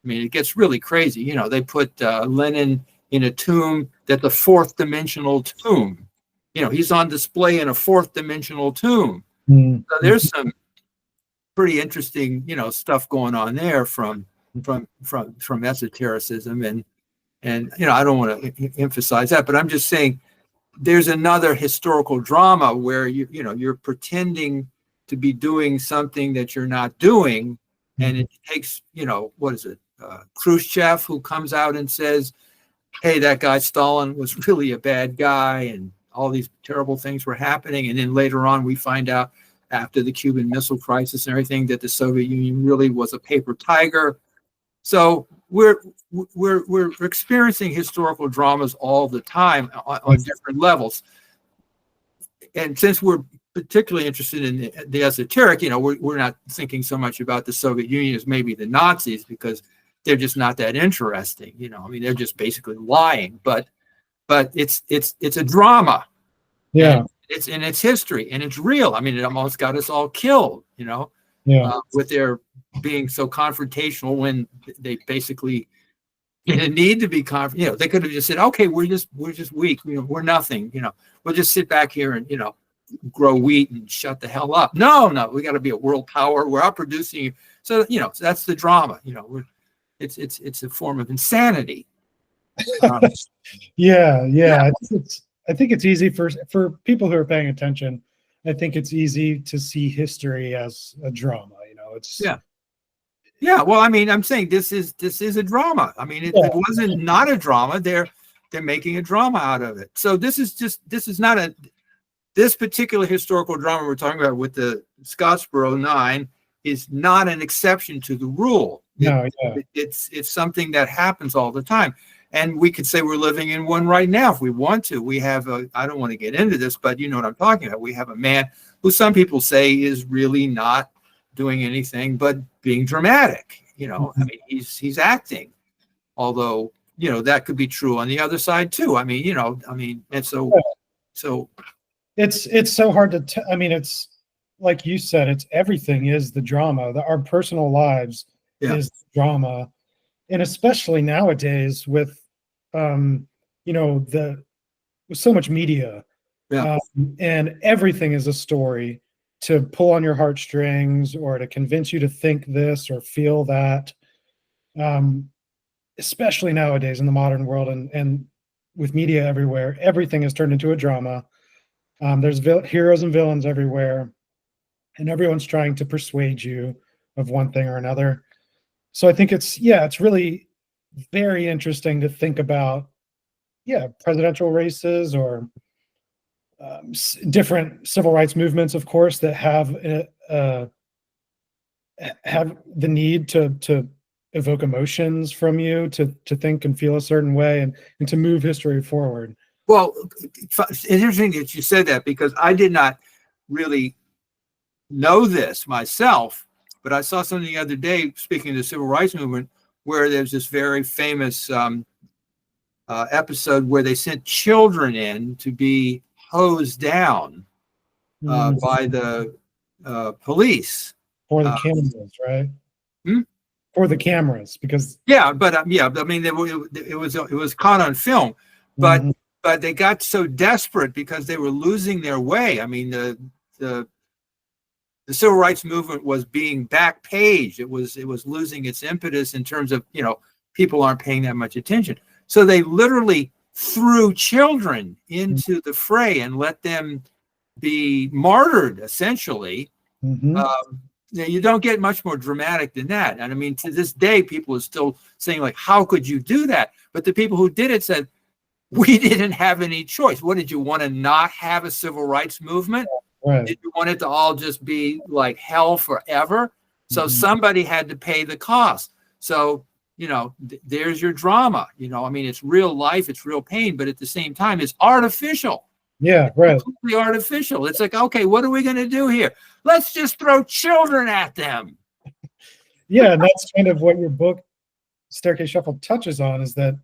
I mean, it gets really crazy. They put Lenin in a tomb that's a 4th dimensional tomb. He's on display in a 4th dimensional tomb. So there's some pretty interesting, stuff going on there from esotericism, and I don't want to emphasize that, but I'm just saying there's another historical drama where you're pretending to be doing something that you're not doing, and it takes what is it, Khrushchev, who comes out and says, hey, that guy Stalin was really a bad guy and all these terrible things were happening, and then later on we find out after the Cuban Missile Crisis and everything that the Soviet Union really was a paper tiger. So we're experiencing historical dramas all the time on different levels. And since we're particularly interested in the esoteric, we're not thinking so much about the Soviet Union as maybe the Nazis, because they're just not that interesting. I mean, they're just basically lying. But it's a drama. Yeah. And it's history, and it's real. I mean, it almost got us all killed. With their being so confrontational when they basically didn't need to be they could have just said, okay, we're just weak. We're nothing. We'll just sit back here and grow wheat and shut the hell up. No, we got to be a world power. We're outproducing. So that's the drama. It's a form of insanity. Yeah. I think it's easy for people who are paying attention. I think it's easy to see history as a drama. It's yeah. Well, I mean, I'm saying this is a drama. I mean, it wasn't not a drama. They're making a drama out of it. So this is not this particular historical drama we're talking about with the Scottsboro 9 is not an exception to the rule. It's something that happens all the time. And we could say we're living in one right now if we want to. We have I don't want to get into this, but you know what I'm talking about. We have a man who some people say is really not doing anything but being dramatic. You know, I mean, he's acting, although, you know, that could be true on the other side too. I mean, you know, I mean, and so it's so hard to I mean, it's like you said, it's everything is the drama. Our personal lives is drama. And especially nowadays with you know, with so much media, and everything is a story to pull on your heartstrings or to convince you to think this or feel that. Especially nowadays in the modern world, and with media everywhere, everything is turned into a drama. There's heroes and villains everywhere, and everyone's trying to persuade you of one thing or another. So I think it's really very interesting to think about, presidential races or different civil rights movements, of course, that have the need to evoke emotions from you, to think and feel a certain way, and to move history forward. Well, it's interesting that you said that, because I did not really know this myself, but I saw something the other day, speaking of the civil rights movement, where there's this very famous episode where they sent children in to be hosed down by the police. For the cameras, right? For the cameras, because but I mean, it was caught on film, but but they got so desperate because they were losing their way. I mean, the civil rights movement was being back paged. It was losing its impetus in terms of, you know, people aren't paying that much attention. So they literally threw children into the fray and let them be martyred, essentially. You don't get much more dramatic than that. And I mean, to this day, people are still saying, like, how could you do that? But the people who did it said, we didn't have any choice. What, did you want to not have a civil rights movement? Right. Did you want it to all just be like hell forever? So somebody had to pay the cost. So, you know, there's your drama. You know, I mean, it's real life, it's real pain, but at the same time, it's artificial. Yeah, right. It's completely artificial. It's like, okay, what are we going to do here? Let's just throw children at them. Yeah, and that's kind of what your book, Staircase Shuffle, touches on, is that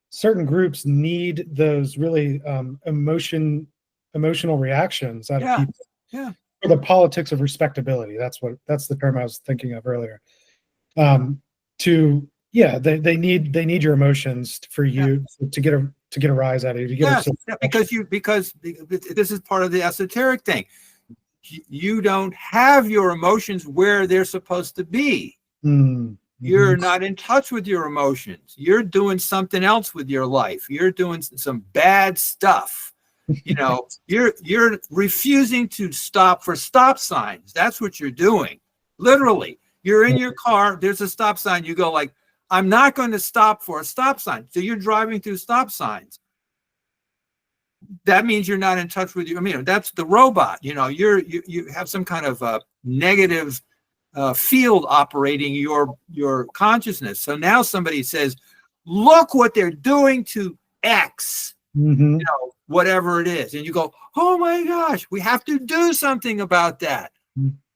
certain groups need those really emotional reactions out of people. Yeah. For the politics of respectability. That's the term I was thinking of earlier. They need your emotions for you to get a rise out of you. Because this is part of the esoteric thing. You don't have your emotions where they're supposed to be. You're not in touch with your emotions. You're doing something else with your life. You're doing some bad stuff. You know, you're refusing to stop for stop signs. That's what you're doing. Literally, you're in your car. There's a stop sign. You go like, I'm not going to stop for a stop sign. So you're driving through stop signs. That means you're not in touch with you. I mean, that's the robot. You know, you have some kind of negative field operating your consciousness. So now somebody says, look what they're doing to X. You know, whatever it is, and you go, oh my gosh, we have to do something about that.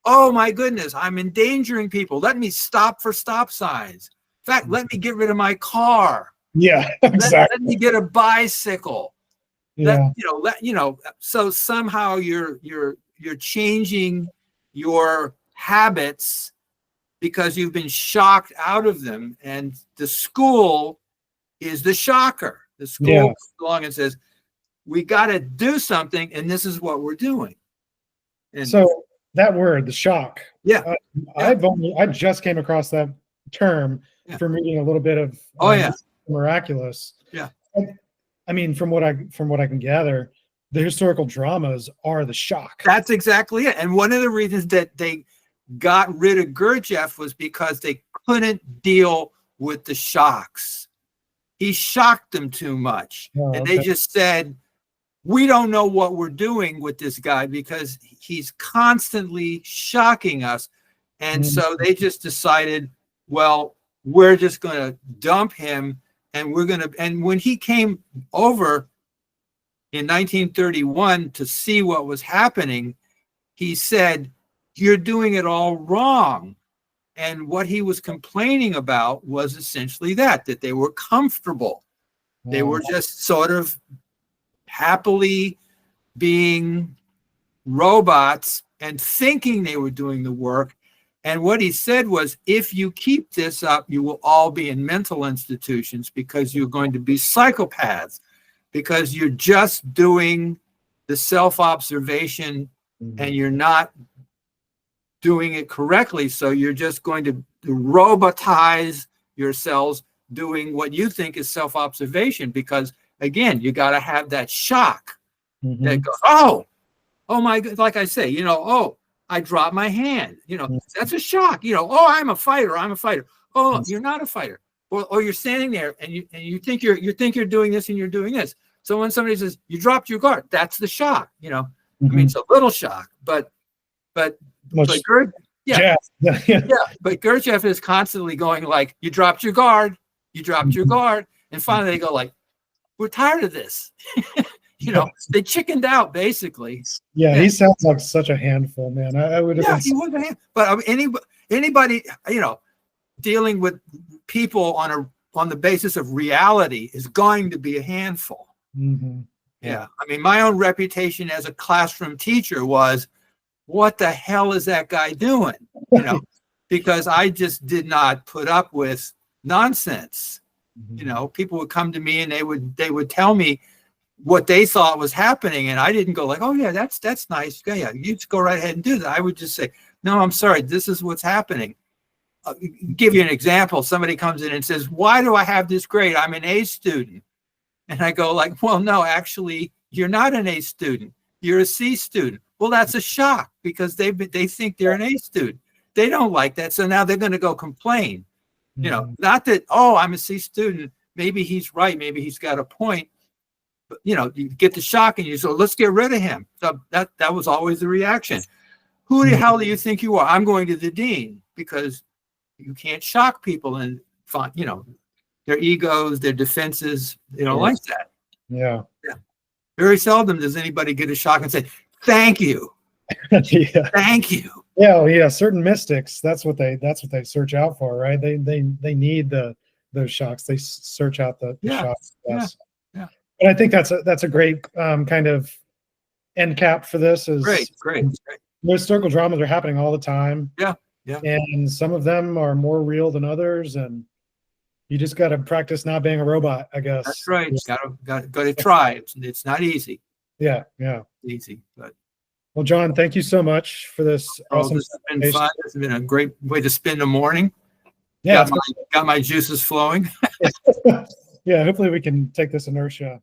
Oh my goodness, I'm endangering people. Let me stop for stop signs. In fact, let me get rid of my car. Yeah, exactly. Let me get a bicycle. So somehow you're changing your habits because you've been shocked out of them, and the school is the shocker. The school comes along and says, we got to do something, and this is what we're doing. And so that word, the shock. I just came across that term from reading a little bit of Miraculous. I mean, from what I can gather, the historical dramas are the shock. That's exactly it. And one of the reasons that they got rid of Gurdjieff was because they couldn't deal with the shocks. He shocked them too much. And they just said, we don't know what we're doing with this guy because he's constantly shocking us. And so they just decided, well, we're just going to dump him and when he came over in 1931 to see what was happening, he said, "You're doing it all wrong." And what he was complaining about was essentially that they were comfortable. They were just sort of happily being robots and thinking they were doing the work. And what he said was, if you keep this up, you will all be in mental institutions because you're going to be psychopaths, because you're just doing the self-observation and you're not doing it correctly. So you're just going to robotize yourselves doing what you think is self-observation, because again, you got to have that shock that goes, oh my God, like I say, oh, I dropped my hand, that's a shock, oh, I'm a fighter. Oh, you're not a fighter. Or you're standing there and you think you're doing this and you're doing this. So when somebody says you dropped your guard, that's the shock, I mean, it's a little shock, but Gurdjieff is constantly going like, you dropped your guard, and finally they go like, we're tired of this. They chickened out basically. Yeah, he sounds like such a handful, man. I would have. Yeah, he was a handful. But I mean, anybody dealing with people on the basis of reality is going to be a handful. Yeah, I mean, my own reputation as a classroom teacher was, what the hell is that guy doing? Because I just did not put up with nonsense. People would come to me and they would tell me what they thought was happening, and I didn't go like, oh yeah, that's nice. Yeah, you just go right ahead and do that. I would just say, no, I'm sorry, this is what's happening. I'll give you an example. Somebody comes in and says, why do I have this grade? I'm an A student. And I go like, well, no, actually, you're not an A student. You're a C student. Well, that's a shock because they think they're an A student. They don't like that. So now they're going to go complain. Not that, oh, I'm a C student. Maybe he's right. Maybe he's got a point. But, you get the shock and you say, let's get rid of him. So that was always the reaction. Who the hell do you think you are? I'm going to the dean, because you can't shock people and find, their egos, their defenses. They don't like that. Yeah. Very seldom does anybody get a shock and say, thank you. Thank you. Yeah. Certain mystics, that's what they search out for, right? They need those shocks. They search out the shocks. Yes. Yeah. And I think that's a great kind of end cap for this. Is great. Those historical dramas are happening all the time. Yeah. And some of them are more real than others, and you just got to practice not being a robot, I guess. That's right. Got to try. It's not easy. Yeah. Easy, but. Well, Jon, thank you so much for this. Awesome. This has been fun. It's been a great way to spend the morning. Yeah, got my juices flowing. Yeah, hopefully we can take this inertia.